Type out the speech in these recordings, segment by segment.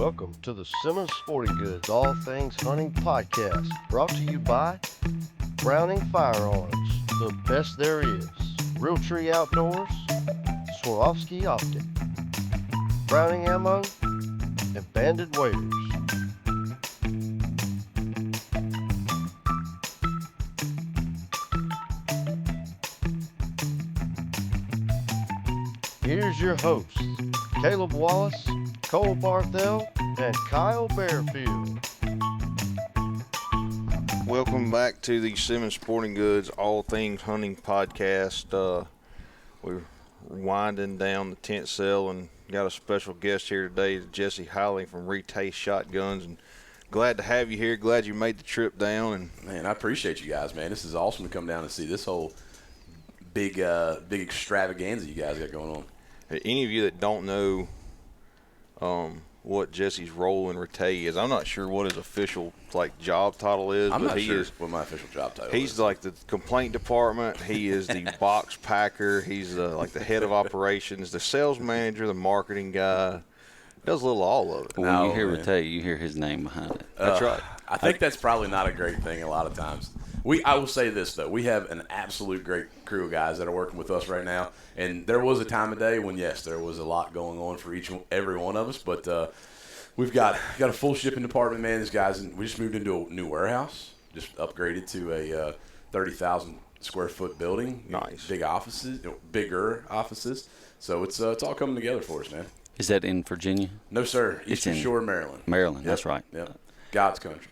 Welcome to the Simmons Sporting Goods All Things Hunting Podcast, brought to you by Browning Firearms, the best there is, Realtree Outdoors, Swarovski Optic, Browning Ammo, and Banded Waders. Here's your hosts, Caleb Wallace, Cole Barthel, and Kyle Bearfield. Welcome back to the Simmons Sporting Goods All Things Hunting Podcast. We're winding down the tent sale and got a special guest here today, Jessie Highling from Retay Shotguns. And glad to have you here. Glad you made the trip down. And man, I appreciate you guys, man. This is awesome to come down and see this whole big extravaganza you guys got going on. Any of you that don't know what Jesse's role in Retay is, I'm not sure what his official job title is. I'm but not he sure is, what my official job title is. He's like the complaint department. He is the box packer. He's like the head of operations, the sales manager, the marketing guy. Does a little all of it. When you hear Retay, you hear his name behind it. That's right. I think that's probably not a great thing a lot of times. I will say this, though. We have an absolute great crew of guys that are working with us right now. And there was a time of day when, yes, there was a lot going on for every one of us. But we've got a full shipping department, man. These guys, and we just moved into a new warehouse, just upgraded to a 30,000 square foot building. Nice. Big offices, bigger offices. So it's all coming together for us, man. Is that in Virginia? No, sir. It's Eastern in Shore, Maryland. Maryland, Yep. that's right. Yep. God's country.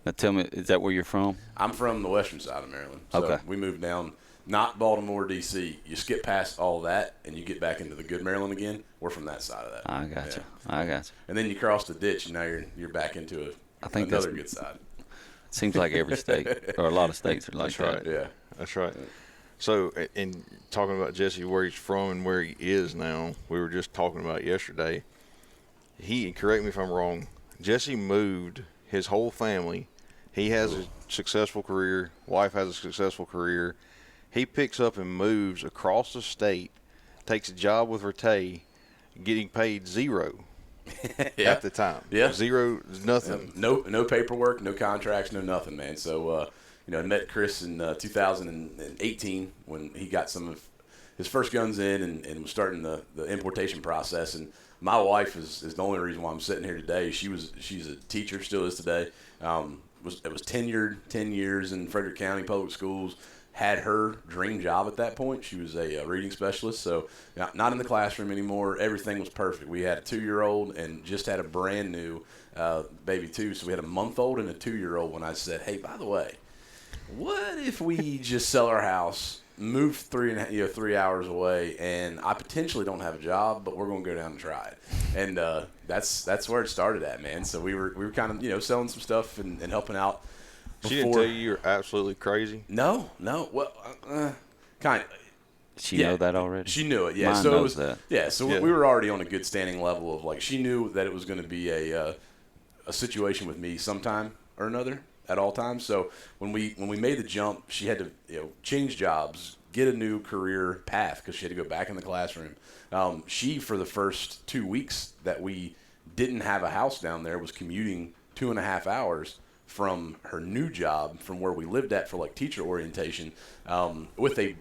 Now tell me, is that where you're from? I'm from the western side of Maryland. So Okay. we moved down, not Baltimore, D.C. You skip past all that, and you get back into the good Maryland again. We're from that side of that. I got you. Yeah. I got you. And then you cross the ditch, and now you're back into another good side. It seems like every state, or a lot of states are like That's that. right. Yeah. That's right. So, in talking about Jesse, where he's from and where he is now, we were just talking about yesterday. Correct me if I'm wrong, Jesse moved his whole family. He has a successful career. Wife has a successful career. He picks up and moves across the state, takes a job with Retay, getting paid zero Yeah. at the time. Yeah. Zero, nothing. No paperwork, no contracts, no nothing, man. So, I met Chris in 2018 when he got some of his first guns in and was starting the importation process. And my wife is the only reason why I'm sitting here today. She's a teacher, still is today. Was tenured 10 years in Frederick County Public Schools. Had her dream job at that point. She was a reading specialist, so not in the classroom anymore. Everything was perfect. We had a 2-year-old and just had a brand new baby too. So we had a month-old and a 2-year-old when I said, hey, by the way, what if we just sell our house, move 3 hours away, and I potentially don't have a job, but we're going to go down and try it. And that's where it started at, man. So we were kind of selling some stuff and helping out. She didn't tell you you're absolutely crazy? No. Well, kind of. She know that already? She knew it, yeah. Mine so knows that. Yeah, so we were already on a good standing level of she knew that it was going to be a situation with me sometime or another at all times. So when we made the jump, she had to change jobs, get a new career path because she had to go back in the classroom. She, for the first 2 weeks that we didn't have a house down there, was commuting 2.5 hours from her new job from where we lived at for teacher orientation with a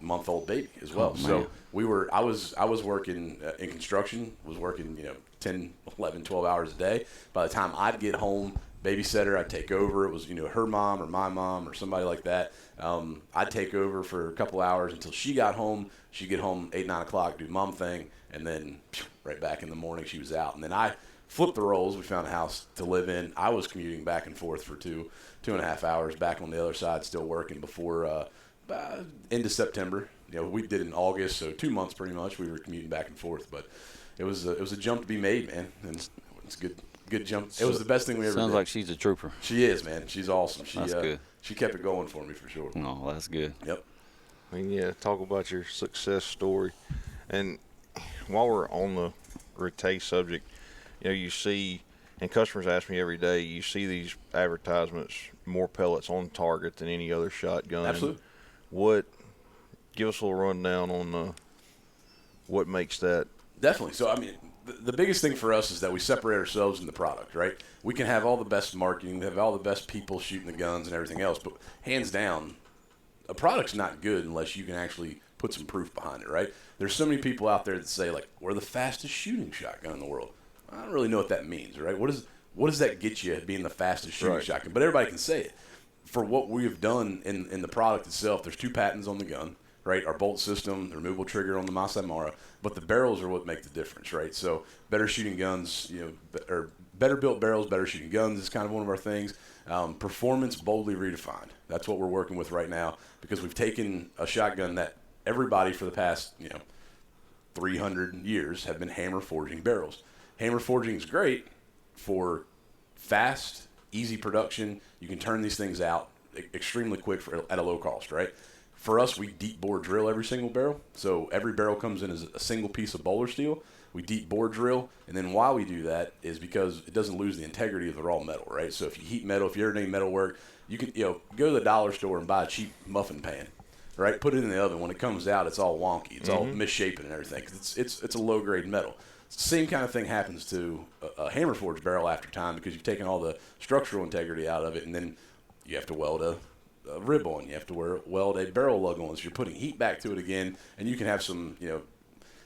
month-old baby as well. So I was working in construction, was working 10, 11, 12 hours a day. By the time I'd get home, babysitter, I'd take over. It was her mom or my mom or somebody like that. I'd take over for a couple hours until she got home. She'd get home 8, 9 o'clock, do mom thing, and then right back in the morning she was out. And then I flipped the roles. We found a house to live in. I was commuting back and forth for 2.5 hours back on the other side, still working before into September. We did it in August, so 2 months pretty much. We were commuting back and forth, but it was a jump to be made, man. And it's a good jump. It was the best thing we ever did. Sounds like she's a trooper. She is, man. She's awesome. That's good. She kept it going for me for sure. Oh, that's good. Yep. I mean, talk about your success story. And while we're on the Retay subject, you see, and customers ask me every day, you see these advertisements, more pellets on target than any other shotgun. Absolutely. Give us a little rundown on what makes that. Definitely. So, the biggest thing for us is that we separate ourselves in the product, right? We can have all the best marketing, we have all the best people shooting the guns and everything else, but hands down, a product's not good unless you can actually put some proof behind it, right? There's so many people out there that say, like, we're the fastest shooting shotgun in the world. I don't really know what that means, right? What does that get you being the fastest shooting shotgun? But everybody can say it. For what we have done in the product itself, there's 2 patents on the gun, right? Our bolt system, the removable trigger on the Masai Mara, but the barrels are what make the difference, right? So better shooting guns, or better built barrels, better shooting guns is kind of one of our things. Performance boldly redefined. That's what we're working with right now, because we've taken a shotgun that everybody for the past 300 years have been hammer forging barrels. Hammer forging is great for fast, easy production. You can turn these things out extremely quick at a low cost, right? For us, we deep bore drill every single barrel. So every barrel comes in as a single piece of bowler steel. We deep bore drill, and then why we do that is because it doesn't lose the integrity of the raw metal, right? So if you heat metal, if you're doing metal work, you can go to the dollar store and buy a cheap muffin pan, right? Put it in the oven. When it comes out, it's all wonky. It's all misshapen and everything. 'Cause it's a low grade metal. Same kind of thing happens to a hammer forged barrel after time, because you've taken all the structural integrity out of it, and then you have to weld a rib on. You have to weld a barrel lug on. So you're putting heat back to it again, and you can have some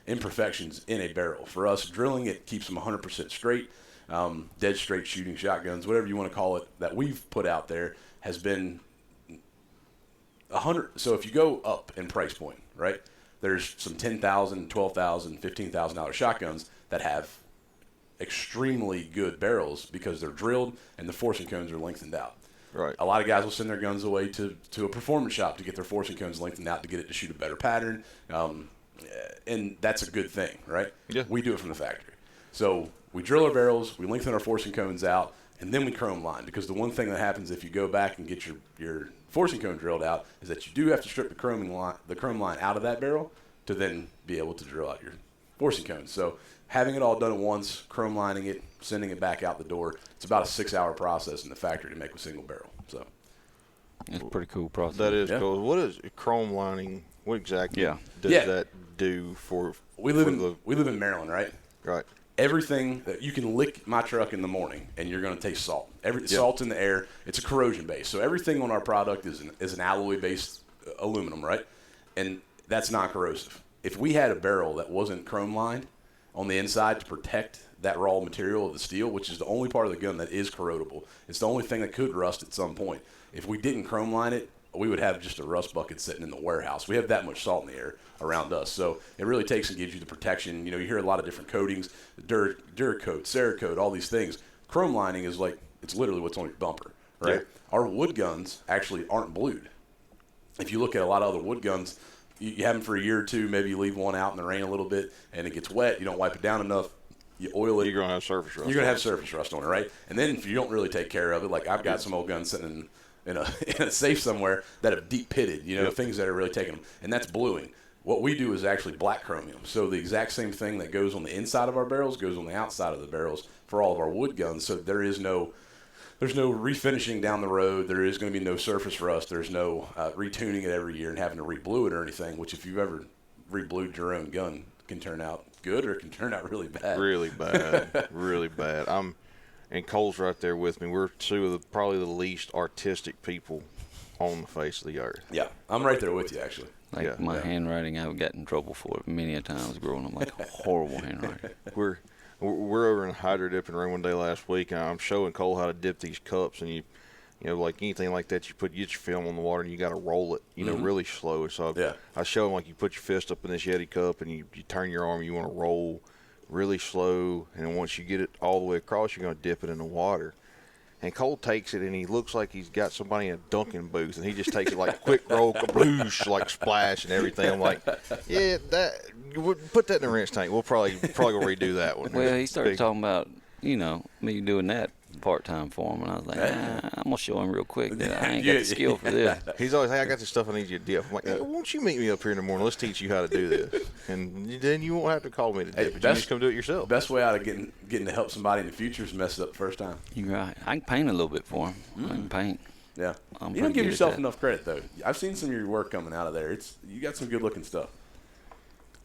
imperfections in a barrel. For us, drilling it keeps them 100% straight. Dead straight shooting shotguns, whatever you want to call it, that we've put out there has been 100. So if you go up in price point, right? There's some $10,000, $12,000, $15,000 shotguns that have extremely good barrels because they're drilled and the forcing cones are lengthened out. Right. A lot of guys will send their guns away to a performance shop to get their forcing cones lengthened out to get it to shoot a better pattern, and that's a good thing, right? Yeah. We do it from the factory. So we drill our barrels, we lengthen our forcing cones out, and then we chrome line, because the one thing that happens if you go back and get your forcing cone drilled out is that you do have to strip the chrome line out of that barrel to then be able to drill out your forcing cones. So having it all done at once, chrome lining it, sending it back out the door, it's about a 6-hour process in the factory to make a single barrel. So It's a pretty cool process. That is cool. What is chrome lining? What exactly does that do for? We live in Maryland, right? Right. Everything that you can lick my truck in the morning and you're going to taste salt. Salt in the air. It's a corrosion base. So everything on our product is an alloy based aluminum, right? And that's non-corrosive. If we had a barrel that wasn't chrome lined on the inside to protect that raw material of the steel, which is the only part of the gun that is corrodable, it's the only thing that could rust at some point. If we didn't chrome line it, we would have just a rust bucket sitting in the warehouse. We have that much salt in the air around us. So it really takes and gives you the protection. You hear a lot of different coatings, Duracoat, Cerakote, all these things. Chrome lining is it's literally what's on your bumper, right? Yeah. Our wood guns actually aren't blued. If you look at a lot of other wood guns, you have them for a year or two, maybe you leave one out in the rain a little bit and it gets wet, you don't wipe it down enough, you oil it. You're going to have surface rust. You're going to have surface rust on it, right? And then if you don't really take care of it, like I've got some old guns sitting in a safe somewhere that have deep pitted, things that are really taking them, and that's bluing. What we do is actually black chromium. So the exact same thing that goes on the inside of our barrels goes on the outside of the barrels for all of our wood guns. So there's no refinishing down the road. There is going to be no surface rust. There's no retuning it every year and having to re-blue it or anything, which if you've ever re-blued your own gun can turn out good or it can turn out really bad. Really bad. Really bad. And Cole's right there with me. We're two of probably the least artistic people on the face of the earth. Yeah, I'm right there with you, actually. My handwriting, I've gotten in trouble for it many a times growing up. Horrible handwriting. We're over in the hydro dipping room one day last week, and I'm showing Cole how to dip these cups. And you like anything like that, you get your film on the water and you got to roll it, really slow. So I show him you put your fist up in this Yeti cup and you turn your arm and you want to roll really slow, and then once you get it all the way across, you're going to dip it in the water. And Cole takes it, and he looks like he's got somebody in a Dunkin' booth, and he just takes it quick roll, kabloosh, splash and everything. I'm like, yeah, put that in the rinse tank. We'll probably go redo that one. Well, he started talking about, me doing that part-time for him, and I was like, I'm going to show him real quick that I ain't got the skill for this. He's always, hey, I got this stuff I need you to dip. I'm like, hey, won't you meet me up here in the morning? Let's teach you how to do this. And then you won't have to call me to dip it. You just come do it yourself. Best way out of getting to help somebody in the future is mess it up the first time. You're right. I can paint a little bit for him. I can paint. Yeah. You don't give yourself enough credit, though. I've seen some of your work coming out of there. You got some good-looking stuff.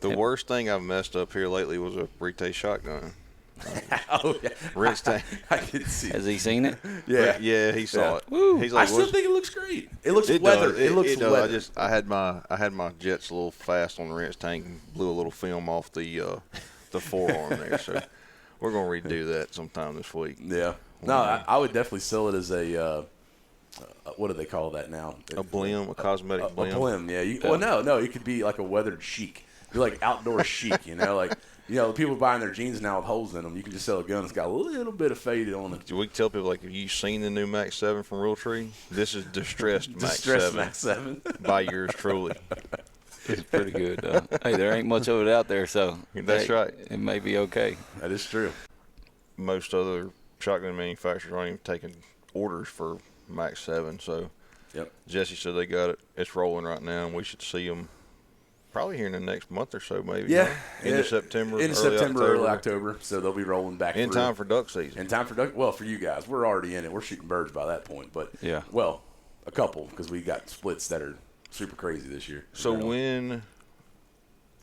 The worst thing I've messed up here lately was a Retay shotgun. Oh yeah, Rinse tank. I can see. Has he seen it? Yeah, Yeah, he saw it. Woo. He's I like, still think it looks great. It looks It weathered. does. It looks does. weathered. I had my jets a little fast on the rinse tank and blew a little film off the forearm there. So we're gonna redo that sometime this week. Yeah. No, I would definitely sell it as a what do they call that now? A blim, a cosmetic blim. A blim, yeah. Well, no, it could be like a weathered chic. Be like outdoor chic, like people buying their jeans now with holes in them. You can just sell a gun that's got a little bit of faded on it. We tell people, like, have you seen the new Max 7 from Realtree? This is distressed Max 7 Max 7 by yours truly. It's pretty good. Hey, there ain't much of it out there, so That's right. It may be okay. That is true. Most other shotgun manufacturers aren't even taking orders for Max 7. So Yep. Jessie said they got it. It's rolling right now, and we should see them probably here in the next month or so, maybe. Yeah. Into September. Early October. So they'll be rolling back In through. time for duck season. In time for duck. Well, for you guys, we're already in it. We're shooting birds by that point. But Yeah. well, a couple because we got splits that are super crazy this year. So when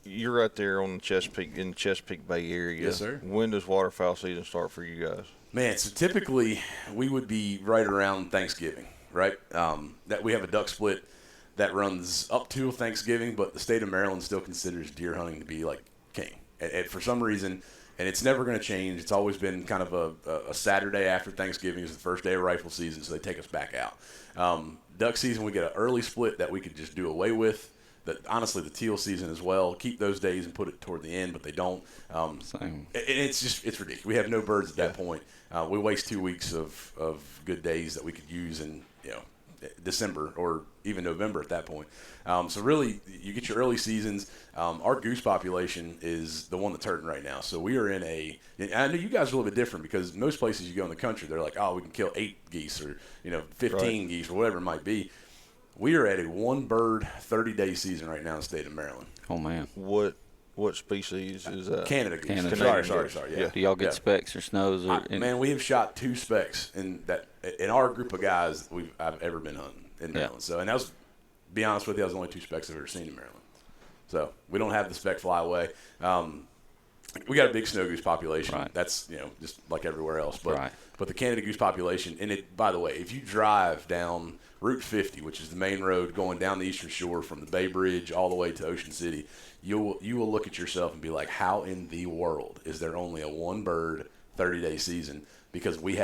you're right there on the Chesapeake Bay area, Yes, sir. When does waterfowl season start for you guys? Man, so typically we would be right around Thanksgiving, right? That we have a duck split that runs up to Thanksgiving, but the state of Maryland still considers deer hunting to be like king. And for some reason, and it's never going to change. It's always been kind of a Saturday after Thanksgiving is the first day of rifle season, so they take us back out. Duck season, we get an early split that we could just do away with. Honestly, the teal season as well. Keep those days and put it toward the end, but they don't. Same. And it's ridiculous. We have no birds at that point. We waste 2 weeks of good days that we could use in December or even November at that point. So really, you get your early seasons. Our goose population is the one that's hurting right now. So we are in and I know you guys are a little bit different because most places you go in the country, they're like, oh, we can kill 8 geese or 15 geese or whatever it might be. We are at a one bird 30-day season right now in the state of Maryland. Oh man. What species is that? Canada goose. Canada. Sorry. Yeah. Do y'all get specks or snows? Man, we have shot 2 specks in our group of guys I've ever been hunting in Maryland. So, and that was, to be honest with you, that was the only 2 specks I've ever seen in Maryland. So we don't have the spec fly away. We got a big snow goose population. Right. That's just like everywhere else. But Right. but the Canada goose population, and it, by the way, if you drive down Route 50, which is the main road going down the Eastern Shore from the Bay Bridge all the way to Ocean City, you will look at yourself and be like, how in the world is there only a one bird 30-day season? Because we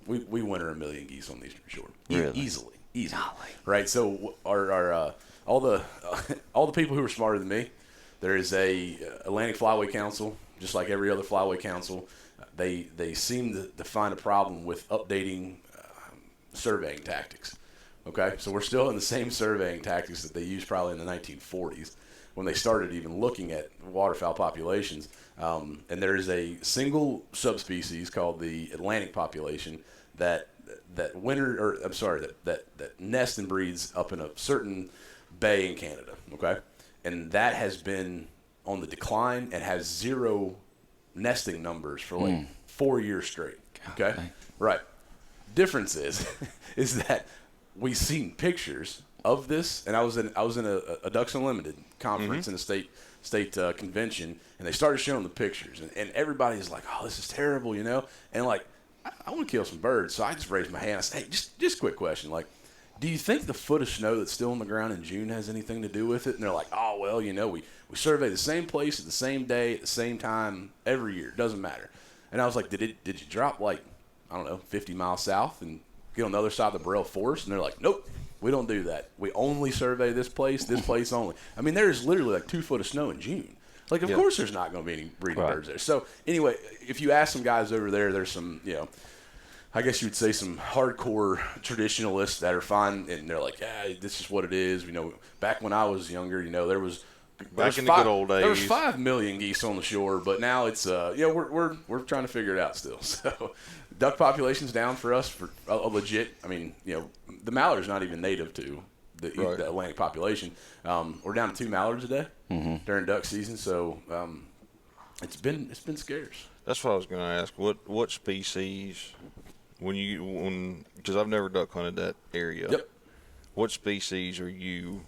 winter 1 million geese on the Eastern Shore. Really? Easily. Right. So our all the people who are smarter than me, there is a Atlantic Flyway Council, just like every other Flyway Council. They seem to find a problem with updating surveying tactics. Okay, so we're still in the same surveying tactics that they used probably in the 1940s when they started even looking at waterfowl populations. And there is a single subspecies called the Atlantic population that nests and breeds up in a certain bay in Canada. Okay, and that has been on the decline and has 0 nesting numbers for like 4 years straight. Okay, dang. Right. Difference is that we've seen pictures of this, and I was in a Ducks Unlimited conference in a state convention, and they started showing the pictures, and everybody's like, "Oh, this is terrible," and like, I want to kill some birds, so I just raised my hand. I said, "Hey, just a quick question, like, do you think the foot of snow that's still on the ground in June has anything to do with it?" And they're like, "Oh, well, we survey the same place at the same day at the same time every year. It doesn't matter." And I was like, "Did you drop like, I don't know, 50 miles south and get on the other side of the Burrell Forest?" And they're like, "Nope, we don't do that. We only survey this place only." I mean, there is literally like 2 foot of snow in June. Like, of course there's not going to be any breeding birds there. So anyway, if you ask some guys over there, there's some, I guess you would say some hardcore traditionalists that are fine, and they're like, "Yeah, this is what it is." Back when I was younger, there was Back in the good old days, there was 5 million geese on the shore, but now it's we're trying to figure it out still. So duck population's down for us for a legit. I mean, the mallard's not even native to the Atlantic population. We're down to 2 mallards a day during duck season, so it's been scarce. That's what I was going to ask. What species, because I've never duck hunted that area. Yep. What species are you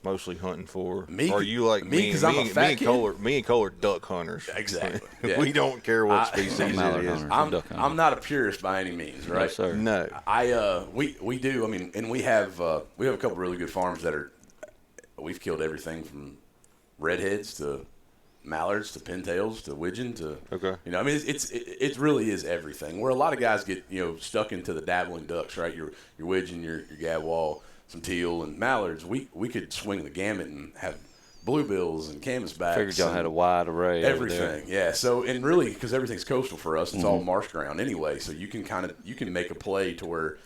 mostly hunting for? Me- or are you like me, 'cause I'm a fat kid? Me and Cole are duck hunters. Exactly. Yeah. We don't care what species it mallard is. hunter. I'm not a purist by any means, right? No, sir. No. We do. I mean, and we have a couple really good farms that we've killed everything from redheads to mallards to pintails to widgeon to I mean it really is everything. Where a lot of guys get stuck into the dabbling ducks, right? Your widgeon, your gadwall, some teal and mallards. We could swing the gamut and have bluebills and canvasbacks. Figured y'all had a wide array. Everything, yeah. So, and really, because everything's coastal for us, it's all marsh ground anyway. So you can make a play to where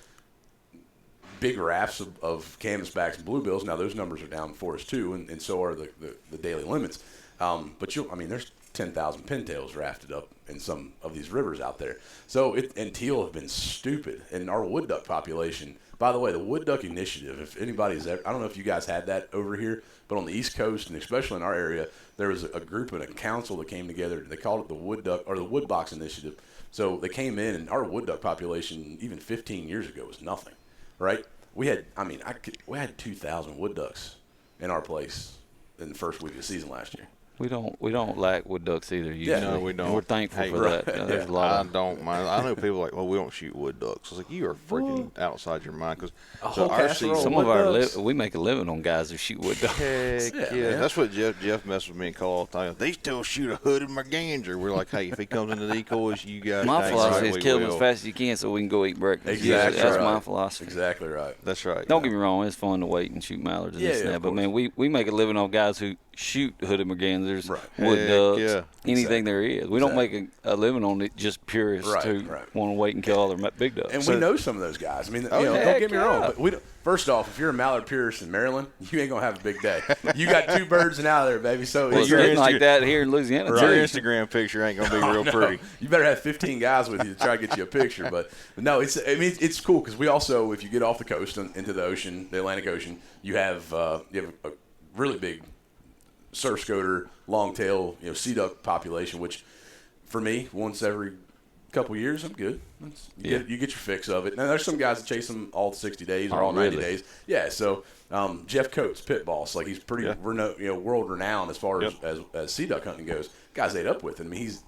big rafts of canvasbacks and bluebills. Now those numbers are down for us too, and so are the daily limits. But there's 10,000 pintails rafted up in some of these rivers out there. So and teal have been stupid, and our wood duck population. By the way, the Wood Duck Initiative, if anybody's ever, I don't know if you guys had that over here, but on the East Coast, and especially in our area, there was a group and a council that came together. They called it the Wood Duck, or the Wood Box Initiative. So they came in, and our wood duck population, even 15 years ago, was nothing, right? We had 2,000 wood ducks in our place in the first week of the season last year. We don't lack wood ducks either. Usually. No, we don't. And we're thankful for right. that. There's a lot I don't mind. I know people like, well, we don't shoot wood ducks. I was like, you are freaking outside your mind. Because our season, some of our we make a living on guys who shoot wood ducks. Heck yeah. That's what Jeff messes with me and Cole all the time. They still shoot a hooded mergansers. We're like, hey, if he comes into decoys, you guys. My philosophy is kill him as fast as you can so we can go eat breakfast. Exactly. That's my philosophy. Exactly right. That's right. Don't get me wrong, it's fun to wait and shoot mallards and this and that. But man, we make a living off guys who shoot hooded mergansers, wood ducks, anything there is. We don't make a living on it just purists who want to wait and kill all their big ducks. And we know some of those guys. I mean, don't get me wrong. But we don't, first off, if you're a mallard purist in Maryland, you ain't gonna have a big day. You got 2 birds and out of there, baby. So it's getting like that here in Louisiana. Your Instagram picture ain't gonna be real pretty. You better have 15 guys with you to try to get you a picture. But no, it's cool because we also, if you get off the coast and into the ocean, the Atlantic Ocean, you have a really big surf scoter, long-tail, sea duck population, which for me, once every couple years, I'm good. You get your fix of it. Now, there's some guys that chase them all 60 days or all 90 days. Yeah, so Jeff Coates, pit boss, like he's pretty world-renowned as far as sea duck hunting goes. Guys ate up with him. He's,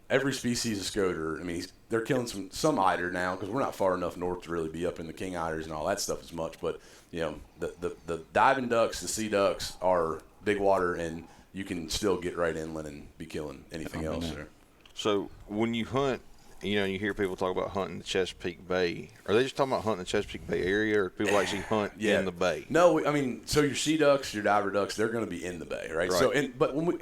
every species of scoter. I mean, they're killing some eider now because we're not far enough north to really be up in the king eiders and all that stuff as much. But, the diving ducks, the sea ducks are big water, and you can still get right inland and be killing anything else there. So when you hunt, you hear people talk about hunting the Chesapeake Bay. Are they just talking about hunting the Chesapeake Bay area, or people actually hunt in the bay? No, I mean, so your sea ducks, your diver ducks, they're going to be in the bay, right? So, but when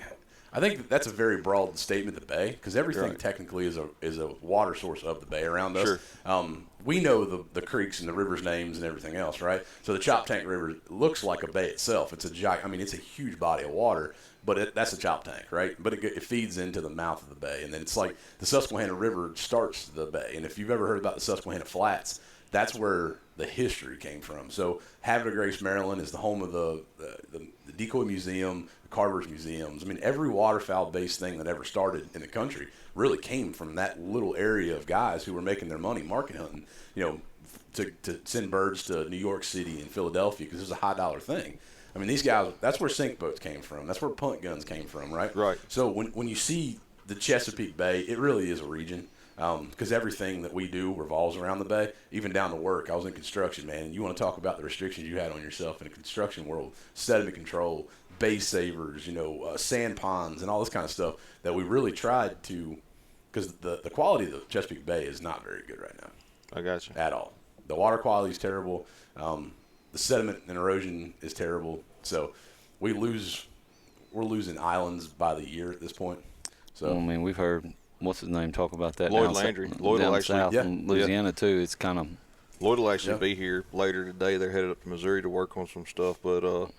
I think that's a very broad statement, the bay, because everything technically is a water source of the bay around us. Sure. We know the creeks and the rivers' names and everything else, right? So the Choptank River looks like a bay itself. It's it's a huge body of water, but that's a Choptank, right? But it feeds into the mouth of the bay, and then it's like the Susquehanna River starts the bay. And if you've ever heard about the Susquehanna Flats, that's where the history came from. So Havre de Grace, Maryland, is the home of the Decoy Museum, the Carver's Museums. I mean, every waterfowl-based thing that ever started in the country really came from that little area of guys who were making their money market hunting, to send birds to New York City and Philadelphia because it was a high-dollar thing. I mean, these guys, that's where sink boats came from. That's where punt guns came from, right? Right. So when you see the Chesapeake Bay, it really is a region. Because everything that we do revolves around the bay, even down to work. I was in construction, man, and you want to talk about the restrictions you had on yourself in the construction world, sediment control, bay savers, sand ponds, and all this kind of stuff that we really tried to, because the quality of the Chesapeake Bay is not very good right now. I got you. At all. The water quality is terrible. The sediment and erosion is terrible. So we're losing islands by the year at this point. So I mean, we've heard what's his name talk about that. Lloyd Landry. Lloyd will actually, south in Louisiana too. It's kind of. Lloyd will actually be here later today. They're headed up to Missouri to work on some stuff, but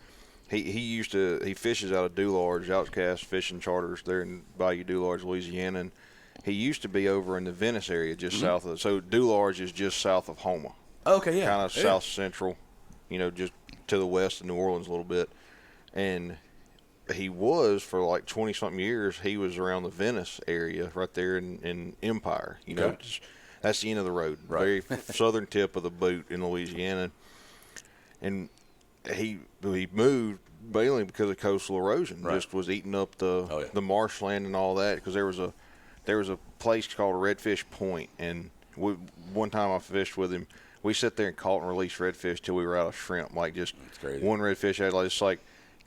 he fishes out of Dularge, Outcast Fishing Charters there in Bayou Dularge, Louisiana, and he used to be over in the Venice area, just south of. So Dularge is just south of Houma. Okay, yeah. Kind of south central, just to the west of New Orleans a little bit, and he was for like 20-something years. He was around the Venice area, right there in Empire. That's the end of the road, very southern tip of the boot in Louisiana. And he moved mainly because of coastal erosion. Right. Just was eating up the marshland and all that. Because there was a place called Redfish Point, and one time I fished with him. We sat there and caught and released redfish till we were out of shrimp. Like just one redfish out, just like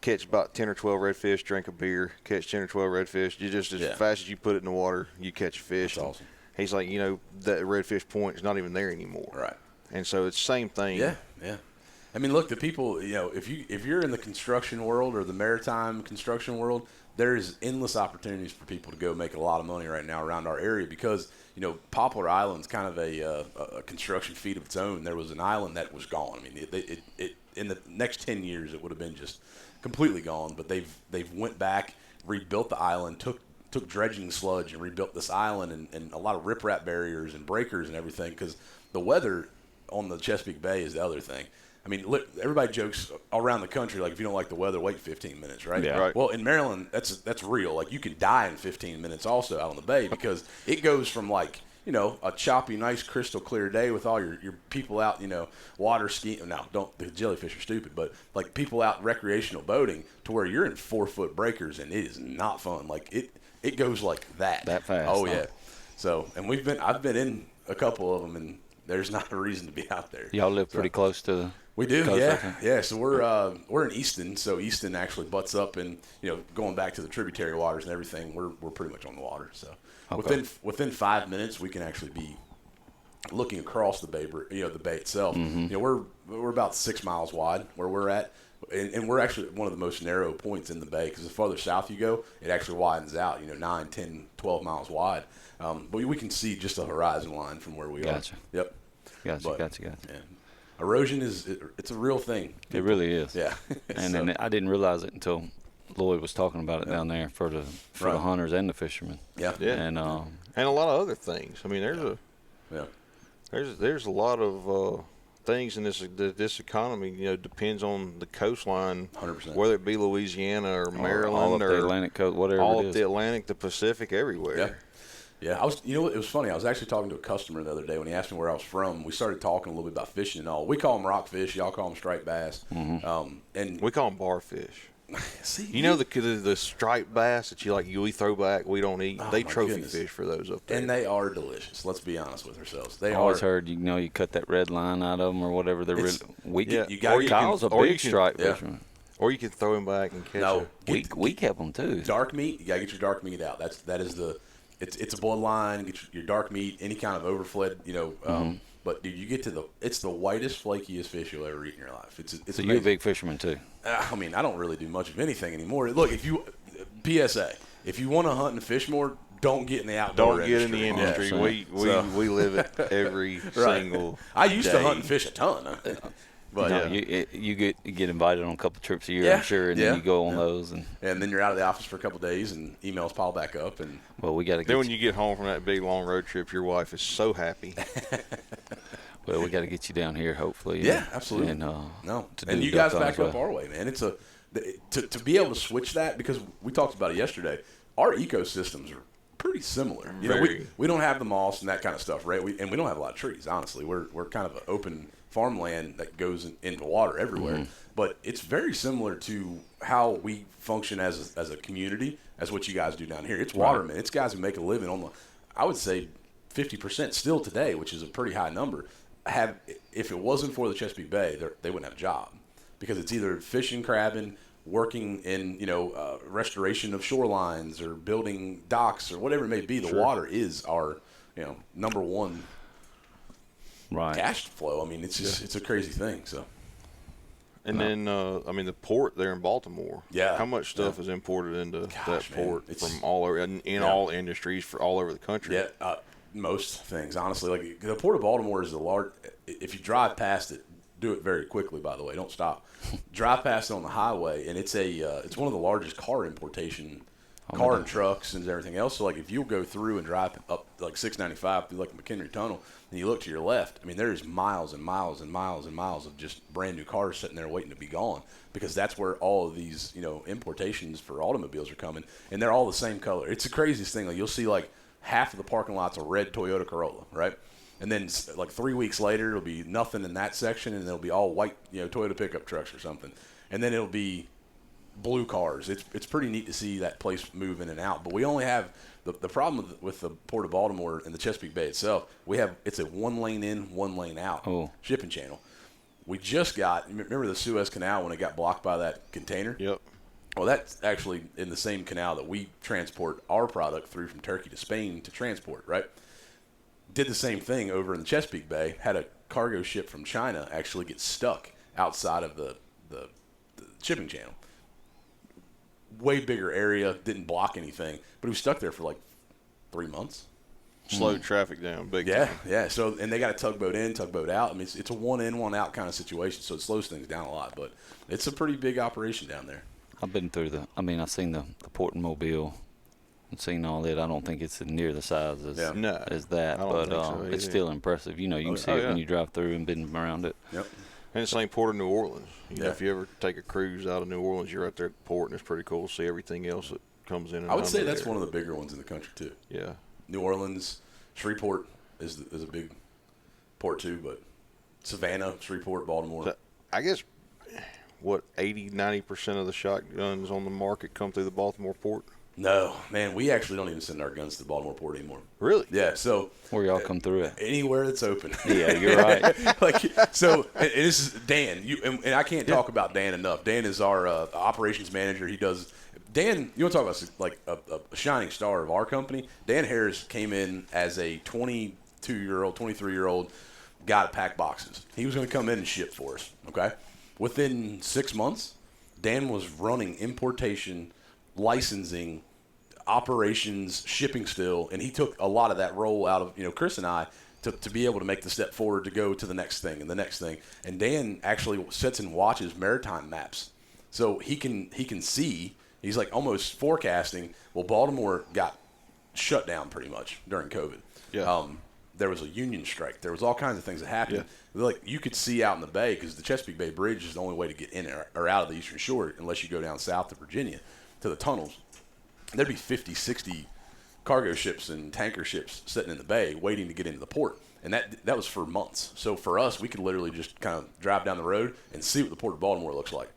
catch about 10 or 12 redfish, drink a beer, catch 10 or 12 redfish. You just as fast as you put it in the water, you catch a fish. That's awesome. He's like, that Redfish Point is not even there anymore. Right. And so it's the same thing. Yeah, yeah. I mean, look, the people, if you're in the construction world or the maritime construction world, there's endless opportunities for people to go make a lot of money right now around our area because, Poplar Island's kind of a construction feat of its own. There was an island that was gone. I mean, it in the next 10 years, it would have been just completely gone. But they've went back, rebuilt the island, took dredging sludge and rebuilt this island and a lot of riprap barriers and breakers and everything because the weather on the Chesapeake Bay is the other thing. I mean, look, everybody jokes around the country, like, if you don't like the weather, wait 15 minutes, right? Yeah. Right. Well, in Maryland, that's real. Like, you can die in 15 minutes also out on the bay because it goes from, like, a choppy, nice, crystal clear day with all your people out, water skiing. Now, the jellyfish are stupid, but, like, people out recreational boating to where you're in 4-foot breakers, and it is not fun. Like, it goes like that. That fast. Oh, yeah. So, and I've been in a couple of them, and there's not a reason to be out there. Y'all live pretty close to the We do, coast, yeah. So we're in Easton, so Easton actually butts up, and going back to the tributary waters and everything, we're pretty much on the water. So within 5 minutes, we can actually be looking across the bay, the bay itself. Mm-hmm. We're about 6 miles wide where we're at, and we're actually one of the most narrow points in the bay because the farther south you go, it actually widens out. 9, 10, 12 miles wide, but we can see just the horizon line from where we Gotcha. are. Yep. Gotcha. Yeah. Erosion it's a real thing. It really is. Yeah. And then I didn't realize it until Lloyd was talking about it down there for the hunters and the fishermen. Yeah. And a lot of other things. I mean, there's a lot of things in this economy. Depends on the coastline, 100%. Whether it be Louisiana or Maryland all of or the Atlantic coast, whatever all it is. of the Atlantic, the Pacific, everywhere. Yeah. Yeah, it was funny. I was actually talking to a customer the other day when he asked me where I was from. We started talking a little bit about fishing and all. We call them rockfish. Y'all call them striped bass. Mm-hmm. And we call them barfish. See, the striped bass that we throw back, we don't eat. They trophy fish for those up there, and they are delicious. Let's be honest with ourselves. I always heard you cut that red line out of them or whatever. They're Kyle's a big striped fisherman. Or you can throw him back and catch it. We kept them too. Dark meat, you gotta get your dark meat out. That is it's a bloodline. Get your dark meat, any kind of overfed, But dude, you get to it's the whitest, flakiest fish you'll ever eat in your life. It's so you're a big fisherman too. I mean, I don't really do much of anything anymore. Look, PSA, if you want to hunt and fish more, don't get in the outdoor industry. Don't get in the industry. Yeah. We live it every single I used day. to hunt and fish a ton. But you get invited on a couple trips a year, I'm sure, and then you go on those, and then you're out of the office for a couple of days, and emails pile back up, and we got to. Then when you get home from that big long road trip, your wife is so happy. Well, we got to get you down here, hopefully. Yeah, absolutely. And you guys back up our way, man. It's to be able to switch that, because we talked about it yesterday. Our ecosystems are pretty similar. We don't have the moss and that kind of stuff, right? And we don't have a lot of trees. Honestly, we're kind of an open farmland that goes into water everywhere. Mm-hmm. But it's very similar to how we function as a community, as what you guys do down here. It's watermen. It's guys who make a living on I would say 50% still today, which is a pretty high number. If it wasn't for the Chesapeake Bay, they wouldn't have a job, because it's either fishing, crabbing, working in restoration of shorelines, or building docks, or whatever it may be. The water is our number one cash flow. I mean, it's just it's a crazy thing. So, and then the port there in Baltimore. Yeah, how much stuff is imported into that port from all over in all industries for all over the country? Yeah. Most things, honestly. Like, the Port of Baltimore is the large. If you drive past it, do it very quickly. By the way, don't stop. Drive past it on the highway, and it's it's one of the largest car importation, and trucks and everything else. So, like, if you go through and drive up like 695 through like McHenry Tunnel, and you look to your left, I mean, there's miles and miles and miles and miles of just brand new cars sitting there waiting to be gone, because that's where all of these importations for automobiles are coming, and they're all the same color. It's the craziest thing. Like, you'll see like half of the parking lot's a red Toyota Corolla, right? And then like 3 weeks later, it'll be nothing in that section, and it'll be all white, Toyota pickup trucks or something. And then it'll be blue cars. It's pretty neat to see that place move in and out. But we only have the problem with the Port of Baltimore and the Chesapeake Bay itself. It's a 1 lane in, 1 lane out shipping channel. We just remember the Suez Canal when it got blocked by that container? Yep. Well, that's actually in the same canal that we transport our product through from Turkey to Spain to transport, right? Did the same thing over in the Chesapeake Bay. Had a cargo ship from China actually get stuck outside of the shipping channel. Way bigger area, didn't block anything, but he was stuck there for like 3 months. Slowed traffic down big time. Yeah. So, and they got a tugboat in, tugboat out. I mean, it's a 1 in, 1 out kind of situation, so it slows things down a lot. But it's a pretty big operation down there. I've been through I've seen the port in Mobile. And seen all that. I don't think it's near the size as that, but it's still impressive. You can see it when you drive through and been around it. Yep. And the same port of New Orleans. If you ever take a cruise out of New Orleans, you're right there at the port, and it's pretty cool to see everything else that comes in. I would say that's one of the bigger ones in the country too. Yeah. New Orleans, Shreveport is a big port too, but Savannah, Shreveport, Baltimore. I guess 80-90% of the shotguns on the market come through the Baltimore port. No, man, we actually don't even send our guns to the Baltimore port anymore. Really? Yeah, so where y'all come through it? Anywhere that's open. Yeah, you're right. And this is Dan. And I can't talk about Dan enough. Dan is our operations manager. Dan, you want to talk about like a shining star of our company? Dan Harris came in as a 22-year-old, 23-year-old guy to pack boxes. He was going to come in and ship for us. Okay, within 6 months, Dan was running importation, licensing, operations, shipping still, and he took a lot of that role out of Chris and I to be able to make the step forward to go to the next thing and the next thing. And Dan actually sits and watches maritime maps, so he can see. He's like almost forecasting. Well, Baltimore got shut down pretty much during COVID. Yeah. There was a union strike. There was all kinds of things that happened. Yeah. Like you could see out in the bay because the Chesapeake Bay Bridge is the only way to get in or out of the Eastern Shore unless you go down south to Virginia to the tunnels. There'd be 50, 60 cargo ships and tanker ships sitting in the bay waiting to get into the port. And that was for months. So for us, we could literally just kind of drive down the road and see what the Port of Baltimore looks like.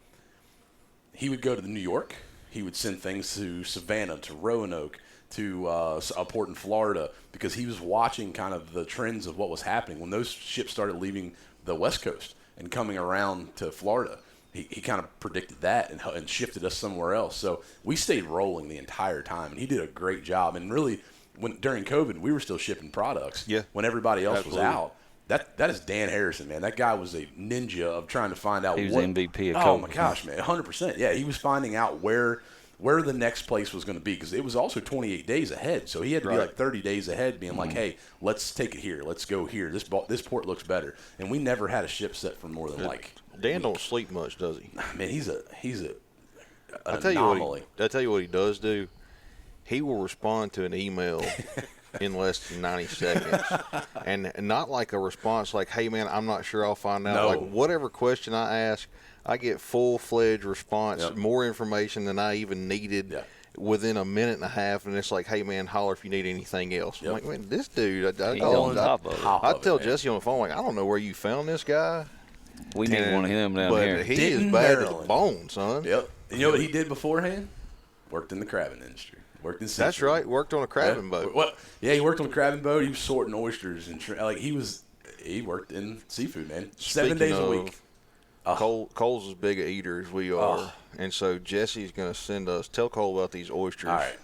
He would go to New York. He would send things to Savannah, to Roanoke, to a port in Florida because he was watching kind of the trends of what was happening. When those ships started leaving the West Coast and coming around to Florida, he kind of predicted that and shifted us somewhere else. So we stayed rolling the entire time, and he did a great job. And really, during COVID, we were still shipping products when everybody else was out. That is Dan Harrison, man. That guy was a ninja of trying to find out. He was MVP of COVID. Oh my gosh, man, 100%. Yeah, he was finding out where the next place was going to be because it was also 28 days ahead. So he had to be like 30 days ahead, being like, "Hey, let's take it here. Let's go here. This port looks better." And we never had a ship set for more than Dan don't sleep much, does he? Man, he's an I tell anomaly. I tell you what he does do. He will respond to an email in less than 90 seconds. And not like a response like, hey, man, I'm not sure, I'll find out. No. Like whatever question I ask, I get full-fledged response, more information than I even needed within a minute and a half. And it's like, hey, man, holler if you need anything else. I'm like, man, this dude, I tell Jessie on the phone, like, I don't know where you found this guy. We need one of him down here. But he is bad to the bone, son. Yep. And you know what he did beforehand? Worked in the crabbing industry. Worked in That's right. Worked on a crabbing boat. Well, yeah, he worked on a crabbing boat. He was sorting oysters and he worked in seafood, man. 7 days a week. Cole's as big a eater as we are, and so Jessie's going to send us. Tell Cole about these oysters. All right.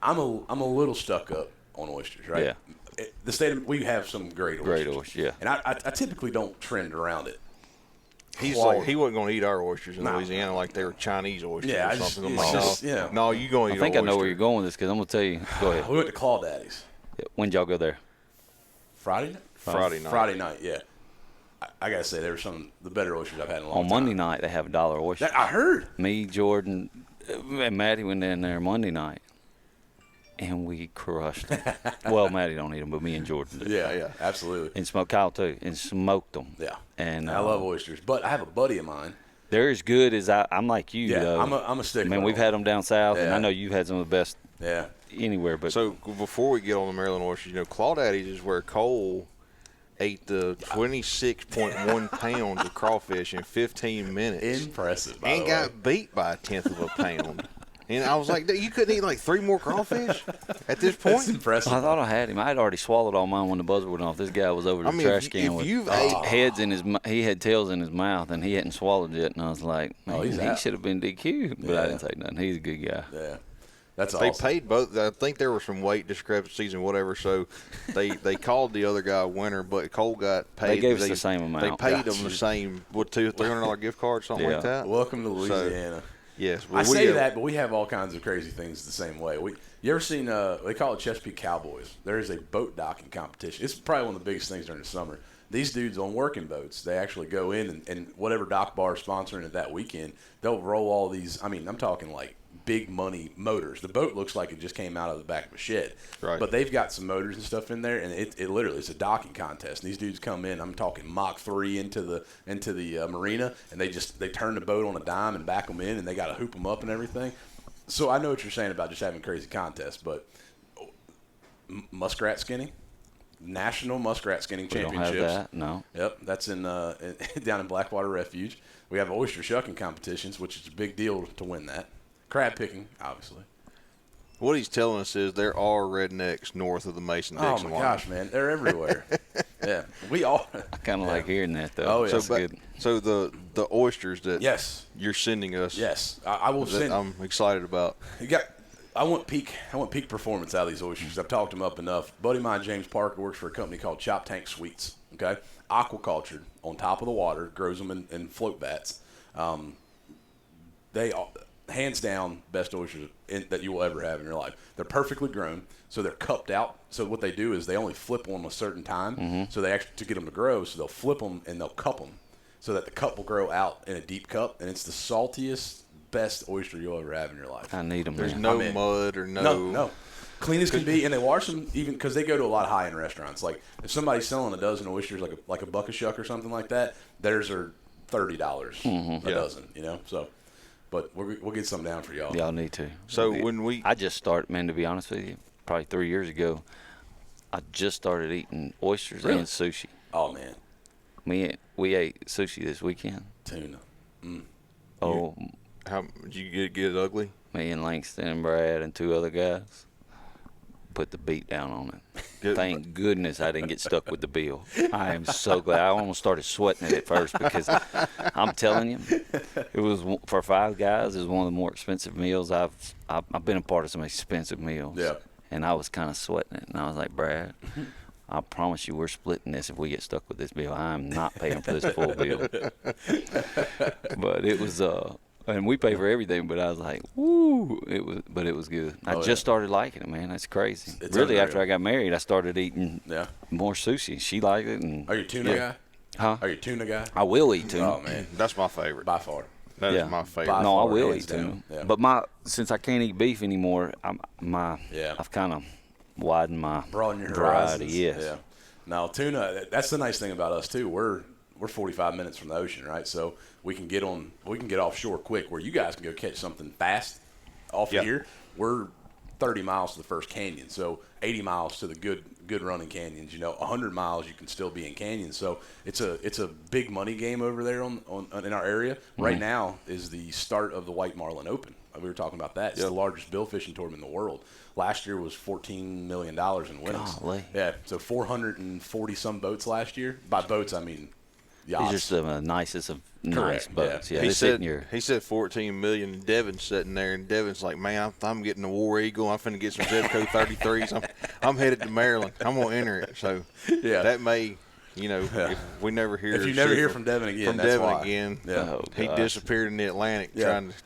I'm a little stuck up on oysters, right? Yeah. We have some great oysters. Great oysters, yeah. And I typically don't trend around it. He's like, he wasn't going to eat our oysters in Louisiana like they were Chinese oysters or something. No, you going to eat I think I know where you're going with this because I'm going to tell you. Go ahead. We went to Claw Daddy's. Yeah. When did y'all go there? Friday night? Friday night, yeah. I got to say, they were some of the better oysters I've had in a long time. On Monday night, they have $1 oysters. I heard. Me, Jordan, and Maddie went in there Monday night, and we crushed them. Well, Maddie don't eat them, but me and Jordan do. Yeah, absolutely. And smoked Kyle, too, and smoked them. Yeah. And I love oysters. But I have a buddy of mine They're as good as I'm like you, though. I'm a stickler. Man, we've had them down south, and I know you've had some of the best anywhere. But so before we get on the Maryland oysters, Claudaddy's is where Cole ate the 26.1 pounds of crawfish in 15 minutes. Impressive, by and the way. got beat by a tenth of a pound. And I was like, you couldn't eat like 3 more crawfish at this point? That's impressive. I thought I had him. I had already swallowed all mine when the buzzer went off. This guy was over the trash can with heads in his he had tails in his mouth, and he hadn't swallowed it. And I was like, he should have been DQ'd. But I didn't say nothing. He's a good guy. Yeah. That's awesome. They paid both. I think there were some weight discrepancies and whatever, so they called the other guy a winner, but Cole got paid. They gave us the same amount. They paid him the same, with $300 gift card, something like that. Welcome to Louisiana. So, yes. I say that, but we have all kinds of crazy things the same way. You ever seen, they call it Chesapeake Cowboys. There is a boat docking competition. It's probably one of the biggest things during the summer. These dudes on working boats, they actually go in and whatever dock bar is sponsoring it that weekend, they'll roll all these, I'm talking like big money motors. The boat looks like it just came out of the back of a shed. Right. But they've got some motors and stuff in there, and it literally it's a docking contest. And these dudes come in, I'm talking Mach 3 into the marina, and they turn the boat on a dime and back them in, and they got to hoop them up and everything. So I know what you're saying about just having crazy contests, but muskrat skinning, National Muskrat Skinning Championships. We don't have that, no. Yep, that's in down in Blackwater Refuge. We have oyster shucking competitions, which is a big deal to win that. Crab picking, obviously. What he's telling us is there are rednecks north of the Mason-Dixon line. Oh, my gosh, man. They're everywhere. Yeah. We all. I kind of like hearing that, though. Oh, yeah. That's good. So the oysters that you're sending us. Yes. I will send. I'm excited about. I want peak performance out of these oysters. I've talked them up enough. Buddy of mine, James Parker, works for a company called Chop Tank Sweets. Okay? Aquacultured on top of the water, grows them in float bats. They are hands down best oysters that you will ever have in your life. They're perfectly grown, so they're cupped out. So what they do is they only flip them a certain time. So they actually, to get them to grow, so they'll flip them and they'll cup them so that the cup will grow out in a deep cup, and it's the saltiest, best oyster you'll ever have in your life. I need them. There's no mud or no. Clean as can be, and they wash them even because they go to a lot of high-end restaurants. Like if somebody's selling a dozen oysters, like a buck a shuck or something like that, theirs are $30 a dozen. So. But we'll get some down for y'all. Y'all need to. So I just started, man, to be honest with you, probably 3 years ago, I just started eating oysters and sushi. Oh, man. We ate sushi this weekend. Tuna. Oh. How did you get it ugly? Me and Langston and Brad and 2 other guys put the beat down on it. Thank goodness I didn't get stuck with the bill. I am so glad. I almost started sweating it at first because I'm telling you, it was for 5 guys. It was one of the more expensive meals I've been a part of some expensive meals. Yeah. And I was kind of sweating it, and I was like, Brad, I promise you we're splitting this if we get stuck with this bill. I'm not paying for this full bill. But it was and we pay for everything, but I was like, woo! It was good. I just started liking it, man. That's crazy. It's really, after I got married, I started eating more sushi. She liked it. And are you a tuna guy? Huh? Are you a tuna guy? I will eat tuna. Oh man, that's my favorite by far. That is my favorite. No, I will eat tuna. Yeah. But since I can't eat beef anymore, I've kind of widened my broaden your variety. Horizons. Yes. Yeah. Now tuna. That's the nice thing about us too. We're 45 minutes from the ocean, right? So we can get offshore quick. Where you guys can go catch something fast off of here. We're 30 miles to the first canyon, so 80 miles to the good running canyons. 100 miles you can still be in canyons. So it's a big money game over there in our area. Right now is the start of the White Marlin Open. We were talking about that. It's the largest bill fishing tournament in the world. Last year was $14 million in winnings. Golly. Yeah, so 440 some boats last year. By boats I mean yachts. These are the nicest of nice boats. Yeah, he said $14 million, and Devin's sitting there, and Devin's like, man, I'm getting a War Eagle. I'm finna get some Zebco 33s. I'm headed to Maryland. I'm gonna enter it. So that may, if we never hear. If you never hear from Devin again, that's why. Yeah. He disappeared in the Atlantic